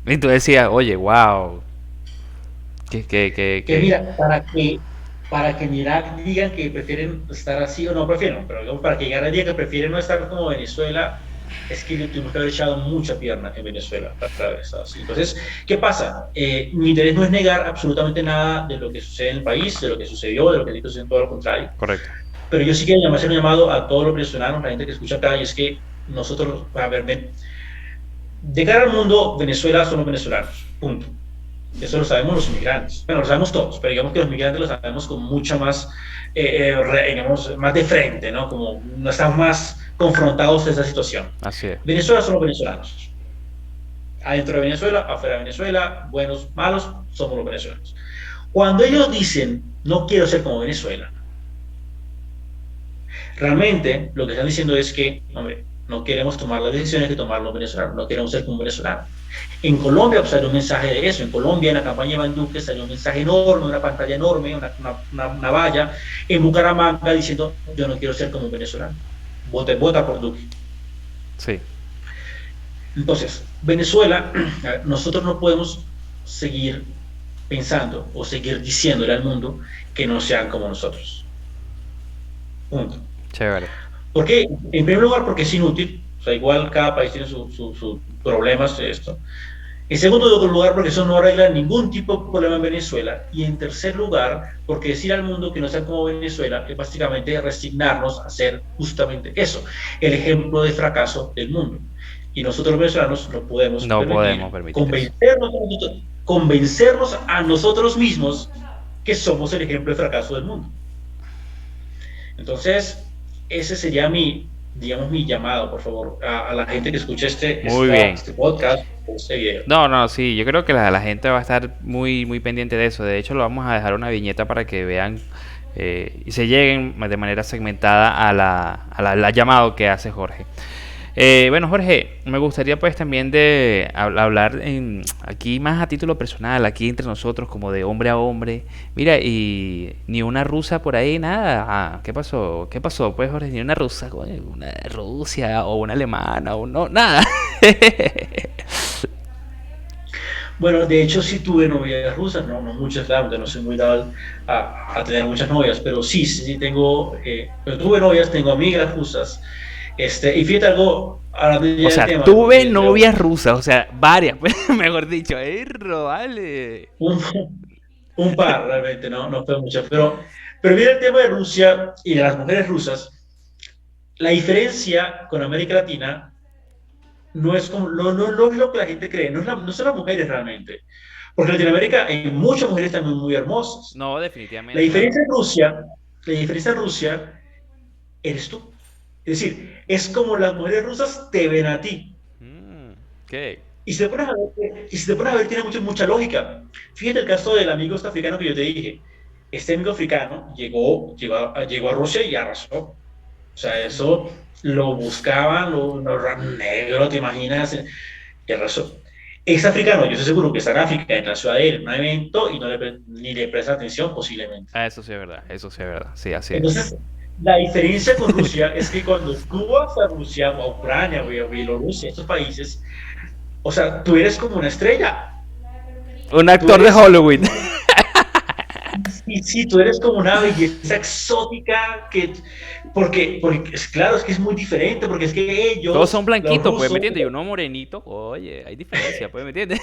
Y tú decías, oye, wow. Que Que... mira, para que en Irak digan que prefieren estar así o no prefieren, pero digamos, para que llegara el día que prefieren no estar como Venezuela, es que tuvimos que haber echado mucha pierna en Venezuela para ver eso así. Entonces, ¿qué pasa? Mi interés no es negar absolutamente nada de lo que sucede en el país, de lo que sucedió, de lo que sucedió, todo lo contrario. Correcto. Pero yo sí quiero hacer un llamado a todos los venezolanos, la gente que escucha acá, y es que nosotros, a ver, de cara al mundo, Venezuela son los venezolanos, punto. Eso lo sabemos los inmigrantes. Bueno, lo sabemos todos, pero digamos que los migrantes lo sabemos con mucha más, digamos, más de frente, ¿no? Como no estamos más confrontados a esa situación. Así es. Venezuela son los venezolanos. Adentro de Venezuela, afuera de Venezuela, buenos, malos, somos los venezolanos. Cuando ellos dicen, no quiero ser como Venezuela, realmente lo que están diciendo es que, hombre, no queremos tomar las decisiones que tomaron los venezolanos, no queremos ser como venezolanos. En Colombia pues, salió un mensaje de eso. En Colombia, en la campaña de Iván Duque, salió un mensaje enorme, una pantalla enorme, una valla en Bucaramanga diciendo: yo no quiero ser como un venezolano. Vota por Duque. Sí. Entonces, Venezuela, nosotros no podemos seguir pensando o seguir diciéndole al mundo que no sean como nosotros. Punto. Chévere. ¿Por qué? En primer lugar, porque es inútil. O sea, igual cada país tiene sus problemas de esto. En segundo lugar, porque eso no arregla ningún tipo de problema en Venezuela. Y en tercer lugar, porque decir al mundo que no sea como Venezuela es básicamente resignarnos a hacer justamente eso, el ejemplo de fracaso del mundo. Y nosotros los venezolanos no podemos convencernos a nosotros mismos que somos el ejemplo de fracaso del mundo. Entonces, ese sería digamos, mi llamado, por favor, a la gente que escuche este podcast o este video. No, sí, yo creo que la gente va a estar muy, muy pendiente de eso. De hecho, lo vamos a dejar una viñeta para que vean y se lleguen de manera segmentada a la llamado que hace Jorge. Bueno, Jorge, me gustaría pues también de hablar aquí más a título personal, aquí entre nosotros, como de hombre a hombre. Mira, y ni una rusa por ahí, nada. ¿Qué pasó? ¿Qué pasó? Pues, Jorge, ni una rusa, una de Rusia o una alemana o no, nada. Bueno, de hecho sí tuve novias rusas, no, no muchas, claro, no soy muy dado a tener muchas novias, pero sí tengo, pero tuve novias, tengo amigas rusas, y fíjate algo, hablando O ya del sea, tema tuve de novias rusas, o sea, varias, pues, mejor dicho. Vale! un, un par realmente, no, no fue muchas, pero mira el tema de Rusia y de las mujeres rusas, la diferencia con América Latina no es, como, no es lo que la gente cree, no son las mujeres realmente, porque en Latinoamérica hay muchas mujeres también muy hermosas. No, La definitivamente, claro. diferencia en Rusia, la diferencia en Rusia eres tú. Es decir, es como las mujeres rusas te ven a ti. Ok. Y si te pones a ver, tiene mucha lógica. Fíjate el caso del amigo este africano que yo te dije. Este amigo africano llegó a Rusia y arrasó. O sea, eso lo buscaban los negros, ¿te imaginas? Y arrasó. Es africano, yo estoy seguro que está en África, en la ciudad de él, en un evento, y ni le presta atención posiblemente. Ah, eso sí es verdad, eso sí es verdad. Sí, así es. Entonces, la diferencia con Rusia es que cuando tú vas a Rusia, o a Ucrania, o a Bielorrusia, estos países, o sea, tú eres como una estrella. Un Tú actor de eres, Hollywood. sí, tú eres como una belleza exótica porque claro, es que es muy diferente, porque es que Todos son ellos, los blanquitos, pues, ¿me rusos, entiendes? Y uno morenito, oye, hay diferencia, pues, ¿me entiendes?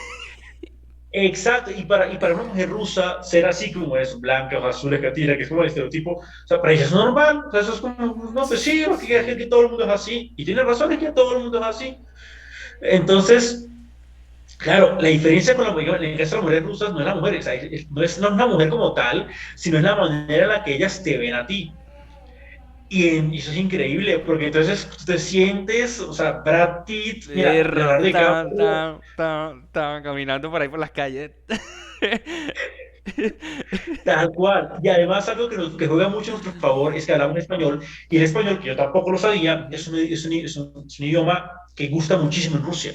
exacto, y para una mujer rusa, ser así como es, blanca, ojos azules, catira, que es como el estereotipo, o sea, para ella es normal, o sea, eso es como, no, pues sí, porque es que todo el mundo es así, y tiene razón, es que todo el mundo es así. Entonces, claro, la diferencia con la mujer, en el caso de las mujeres rusas, no es la mujer, o sea, no es una mujer como tal, sino es la manera en la que ellas te ven a ti. Y eso es increíble, porque entonces tú te sientes, o sea, Brad Pitt, mira, Perro, Leonardo DiCaprio, caminando por ahí por las calles. tal cual. Y además algo que juega mucho a nuestro favor es que hablamos español, y el español, que yo tampoco lo sabía, es un idioma que gusta muchísimo en Rusia.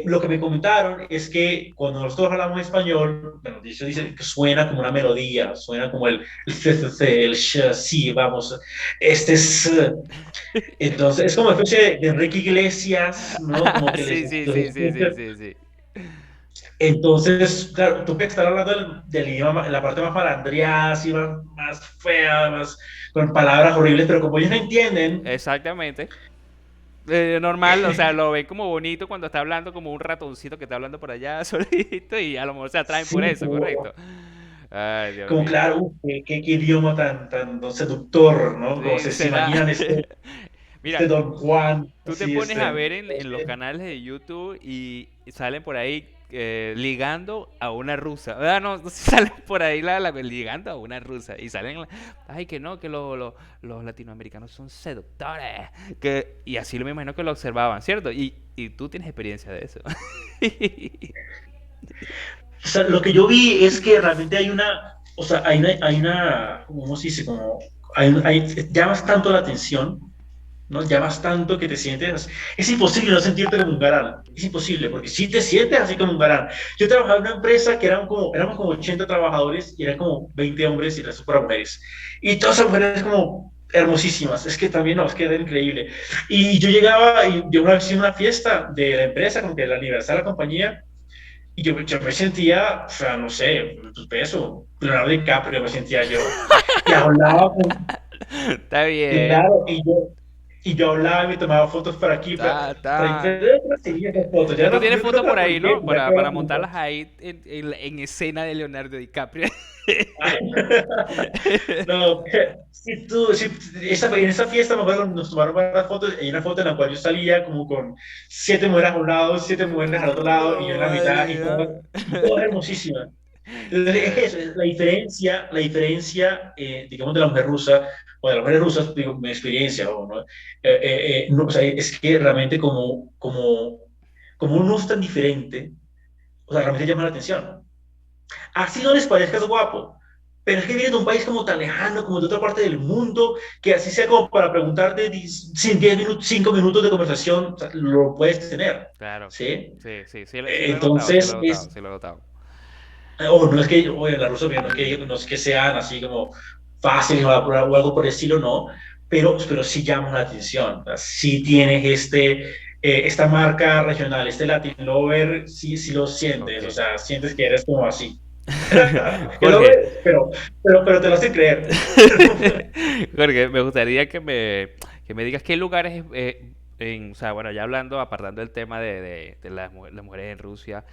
Lo que me comentaron es que cuando nosotros hablamos español, bueno, dicen que suena como una melodía, suena como el sh, sí, vamos, este es, entonces es como una especie de Enrique Iglesias, ¿no? Como que Sí, sí, los sí, sí, sí, escuchas. sí, sí. Entonces, claro, tú puedes estar hablando del idioma, la parte más malandreada, así, más fea, más, con palabras horribles, pero como ellos no entienden, Exactamente. Normal, o sea, lo ven como bonito cuando está hablando como un ratoncito que está hablando por allá solito y a lo mejor se atraen por sí, eso, correcto. Ay, Dios como mío. claro, qué idioma tan seductor, ¿no? Como Sí, se será. imaginan este Mira, Don Juan, tú te así, pones a ver en los canales de YouTube y salen por ahí ligando a una rusa. Ah, no, no salen por ahí ligando a una rusa. Y salen, ay, que no, que los latinoamericanos son seductores. Y así lo me imagino que lo observaban, ¿cierto? Y tú tienes experiencia de eso. o sea, lo que yo vi es que realmente o sea, ¿cómo se dice? Como, llamas tanto la atención, ¿no? Llamas tanto que te sientes, es imposible no sentirte como un galán, es imposible, porque si te sientes así como un galán. Yo trabajaba en una empresa que éramos como 80 trabajadores y eran como 20 hombres y las para mujeres. Y todas esas mujeres como hermosísimas, es que también, no, es que era increíble. Y yo llegaba, y yo una vez hice una fiesta de la empresa, como que el aniversario de la compañía, y yo me sentía, o sea, no sé, tu peso, Leonardo DiCaprio me sentía yo. Y hablaba Está bien. claro, y yo hablaba y me tomaba fotos para aquí, Está, para está. seguir esas fotos. Y Ya tú no, tienes yo creo fotos que por la ahí, publiqué, ¿no? ya Para quedaron. montarlas ahí en escena de Leonardo DiCaprio. No, en esa fiesta me acuerdo, nos tomaron varias fotos. Hay una foto en la cual yo salía como con 7 mujeres a un lado, 7 mujeres al otro lado, y yo en No, la mitad, y vale, todas hermosísimas. Entonces, es eso, es la diferencia, digamos, de la mujer rusa, o de las mujeres rusas, digo, mi experiencia, ¿no? No, o sea, es que realmente como uno es tan diferente, o sea, realmente llama la atención. Así no les parezcas guapo, pero es que vienes de un país como tan lejano, como de otra parte del mundo, que así sea como para preguntarte 10 minutos, 5 minutos de conversación, o sea, lo puedes tener, claro. ¿sí? Sí, sí, sí, sí lo he notado, sí lo he Entonces, notado, sí lo he notado. no es que, oye, la rusa, no es que sean así como fáciles o algo por el estilo, no, pero sí llaman la atención, o sea, sí tienes esta marca regional, este Latin Lover, sí, sí lo sientes, o Ok. sea, sientes que eres como así. Que lo Jorge, ves, pero te lo hace creer. Jorge, me gustaría que me digas qué lugares, o sea, bueno, ya hablando, apartando el tema de las mujeres en Rusia,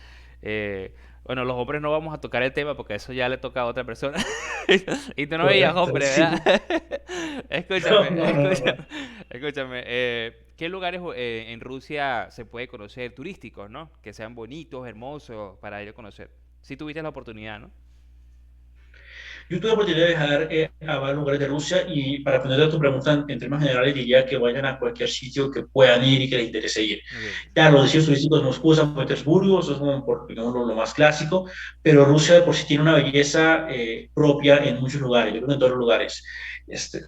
bueno, los hombres no vamos a tocar el tema porque eso ya le toca a otra persona. Y tú no veías Correcto, hombre, sí. ¿verdad? No, Escúchame, no, no, escúchame, no. escúchame. ¿Qué lugares en Rusia se puede conocer turísticos, ¿no? Que sean bonitos, hermosos para ir a conocer. Si tuviste la oportunidad, ¿no? Yo tuve la oportunidad de viajar a varios lugares de Rusia y para responder a tu pregunta en temas generales diría que vayan a cualquier sitio que puedan ir y que les interese ir. Ok, Ya, los destinos turísticos de Moscú, San Petersburgo, eso es como por, digamos, lo más clásico, pero Rusia de por sí tiene una belleza propia en muchos lugares, yo creo que en todos los lugares.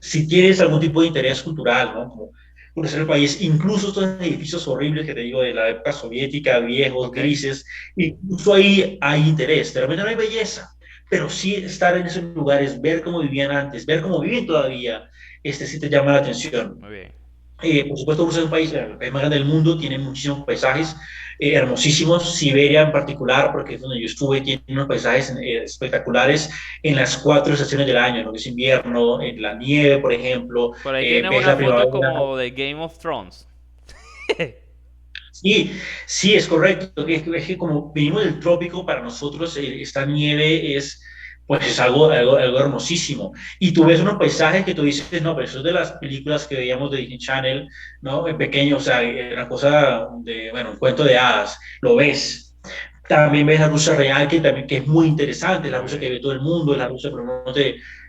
Si tienes algún tipo de interés cultural, ¿no? Como conocer el país, incluso estos edificios horribles que te digo de la época soviética, viejos, ok, grises, incluso ahí hay interés, de repente no hay belleza, pero sí estar en esos lugares, ver cómo vivían antes, ver cómo viven todavía, sí te llama la atención. muy bien. Por supuesto, Rusia es un país, el país más grande del mundo, tiene muchísimos paisajes hermosísimos. Siberia en particular, porque es donde yo estuve, tiene unos paisajes espectaculares en las 4 estaciones del año, lo que es invierno, en la nieve, por ejemplo, Por ahí tienes ves una la foto primavera. como de Game of Thrones. Sí, sí, es correcto. Es que como venimos del trópico, para nosotros esta nieve es, pues es algo hermosísimo. Y tú ves unos paisajes que tú dices, no, pero eso es de las películas que veíamos de Disney Channel, ¿no? En pequeño, o sea, una cosa de, bueno, un cuento de hadas. Lo ves. También ves la Rusia real, que es muy interesante, la Muy Rusia que bien. ve todo el mundo, la Rusia, por ejemplo,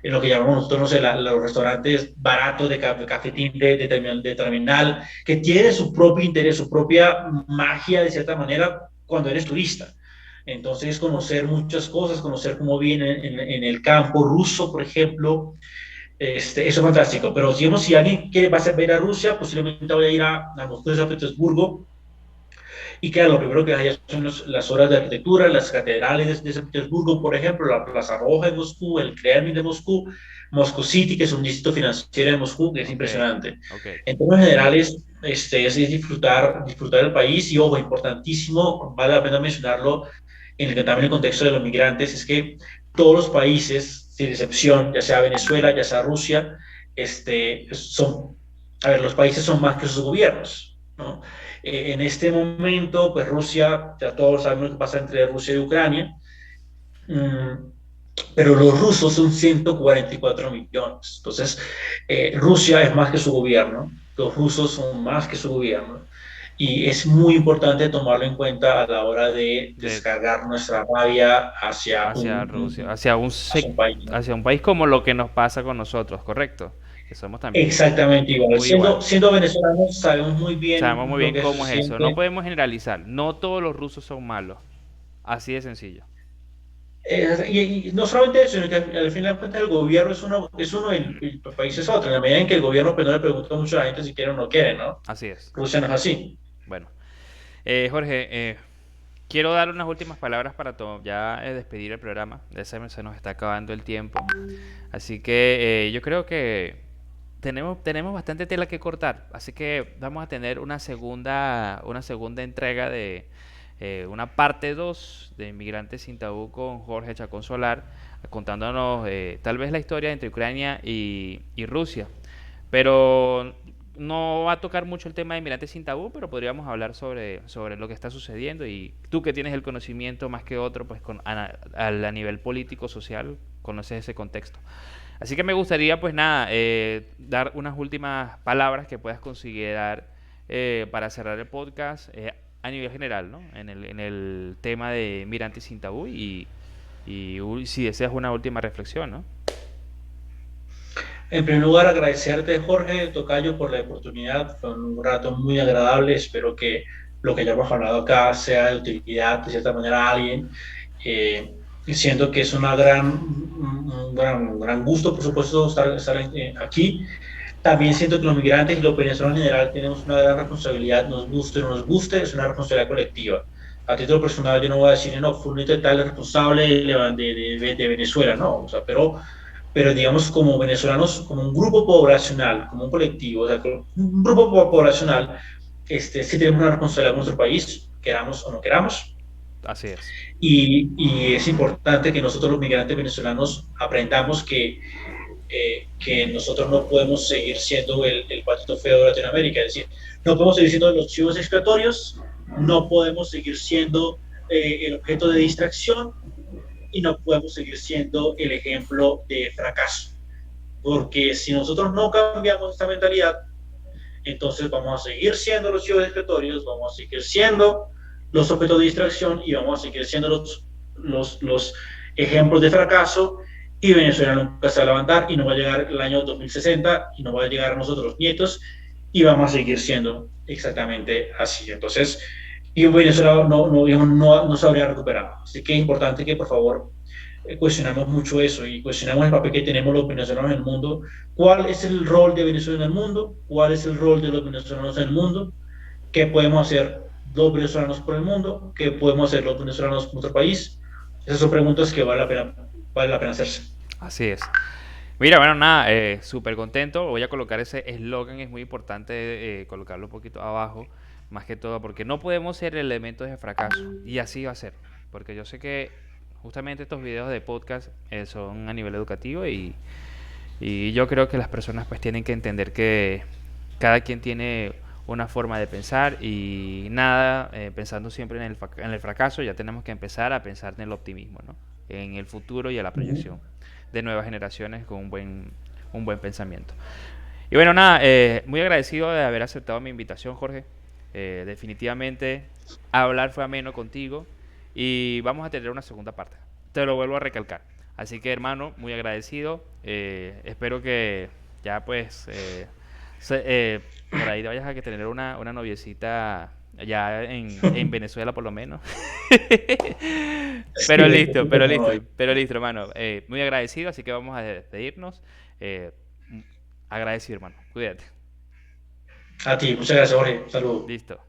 en lo que llamamos nosotros, no sé, los restaurantes baratos de cafetín de terminal, que tiene su propio interés, su propia magia de cierta manera cuando eres turista. Entonces, conocer muchas cosas, conocer cómo viene en el campo ruso, por ejemplo, eso es fantástico. Pero digamos, si alguien quiere va a ver a Rusia, posiblemente vaya a ir a Moscú, a San Petersburgo, y claro, lo primero que hay son las obras de arquitectura, las catedrales de San Petersburgo, por ejemplo, la Plaza Roja de Moscú, el Kremlin de Moscú, Moscow City, que es un distrito financiero de Moscú, que es Ok, impresionante. ok. En términos generales, es disfrutar el país y, ojo, importantísimo, vale la pena mencionarlo también en el contexto de los migrantes, es que todos los países, sin excepción, ya sea Venezuela, ya sea Rusia, a ver, los países son más que sus gobiernos, ¿no? En este momento, pues Rusia, ya todos sabemos lo que pasa entre Rusia y Ucrania, mmm, pero los rusos son 144 millones. Entonces, Rusia es más que su gobierno, los rusos son más que su gobierno, y es muy importante tomarlo en cuenta a la hora de De, descargar nuestra rabia hacia hacia Rusia, hacia un país, ¿no? hacia un país como lo que nos pasa con nosotros, ¿correcto? Que somos también Exactamente igual. muy igual. Siendo venezolanos, sabemos muy bien Sabemos muy lo bien que se cómo es eso. No siente. podemos generalizar. No todos los rusos son malos. Así de sencillo. Y no solamente eso, sino que al final de cuentas el gobierno es uno y el país es otro. En la medida en que el gobierno pues, no le pregunta mucho a la gente si quiere o no quiere, ¿no? Así es. Rusia no es así. Bueno, Jorge, quiero dar unas últimas palabras para ya despedir el programa. Ya se nos está acabando el tiempo. Así que yo creo que tenemos bastante tela que cortar. Así que vamos a tener una segunda entrega de una parte 2 de Inmigrantes sin Tabú con Jorge Chacón Solar, contándonos tal vez la historia entre Ucrania y Rusia. Pero no va a tocar mucho el tema de Inmigrantes sin Tabú, pero podríamos hablar sobre lo que está sucediendo y tú que tienes el conocimiento más que otro, pues a nivel político, social, conoces ese contexto. Así que me gustaría, pues nada, dar unas últimas palabras que puedas considerar para cerrar el podcast a nivel general, ¿no? En el tema de Mirantes sin Tabú y si deseas una última reflexión, ¿no? En primer lugar, agradecerte, Jorge Tocayo, por la oportunidad. Fue un rato muy agradable. Espero que lo que hayamos hablado acá sea de utilidad, de cierta manera, a alguien. Y siento que es un gran gusto, por supuesto, estar aquí. También siento que los migrantes y los venezolanos en general tenemos una gran responsabilidad, nos guste o no nos guste, es una responsabilidad colectiva. A título personal, yo no voy a decir, no, Fulnito tal es responsable de Venezuela, no, o sea, pero digamos como venezolanos, como un grupo poblacional, como un colectivo, o sea, un grupo poblacional, sí tenemos una responsabilidad con nuestro país, queramos o no queramos. Así es. Y es importante que nosotros los migrantes venezolanos aprendamos que nosotros no podemos seguir siendo el patito feo de Latinoamérica, es decir, no podemos seguir siendo los chivos expiatorios, no podemos seguir siendo el objeto de distracción y no podemos seguir siendo el ejemplo de fracaso. Porque si nosotros no cambiamos esta mentalidad, entonces vamos a seguir siendo los chivos expiatorios, vamos a seguir siendo los objetos de distracción y vamos a seguir siendo los ejemplos de fracaso, y Venezuela nunca se va a levantar y no va a llegar el año 2060 y no va a llegar a nosotros los nietos y vamos a seguir siendo exactamente así. Entonces, y Venezuela no se habría recuperado. Así que es importante que, por favor, cuestionamos mucho eso y cuestionamos el papel que tenemos los venezolanos en el mundo. ¿Cuál es el rol de Venezuela en el mundo? ¿Cuál es el rol de los venezolanos en el mundo? ¿Qué podemos hacer los venezolanos por el mundo? ¿Qué podemos hacer los venezolanos por nuestro país? Esas son preguntas que vale la pena hacerse. Así es. Mira, bueno, nada, súper contento. Voy a colocar ese eslogan, es muy importante colocarlo un poquito abajo, más que todo, porque no podemos ser elementos de fracaso. Y así va a ser. Porque yo sé que justamente estos videos de podcast son a nivel educativo y yo creo que las personas pues tienen que entender que cada quien tiene una forma de pensar y nada, pensando siempre en el fracaso, ya tenemos que empezar a pensar en el optimismo, ¿no? En el futuro y en la proyección de nuevas generaciones con un buen pensamiento. Y bueno, nada, muy agradecido de haber aceptado mi invitación, Jorge. Definitivamente hablar fue ameno contigo y vamos a tener una segunda parte. Te lo vuelvo a recalcar. Así que, hermano, muy agradecido. Espero que ya pues por ahí vayas a que tener una noviecita ya en Venezuela por lo menos. Pero listo, pero listo, hermano. Muy agradecido, así que vamos a despedirnos. Eh, agradecido, hermano. Cuídate. A ti, muchas gracias, Jorge. Saludos. Listo.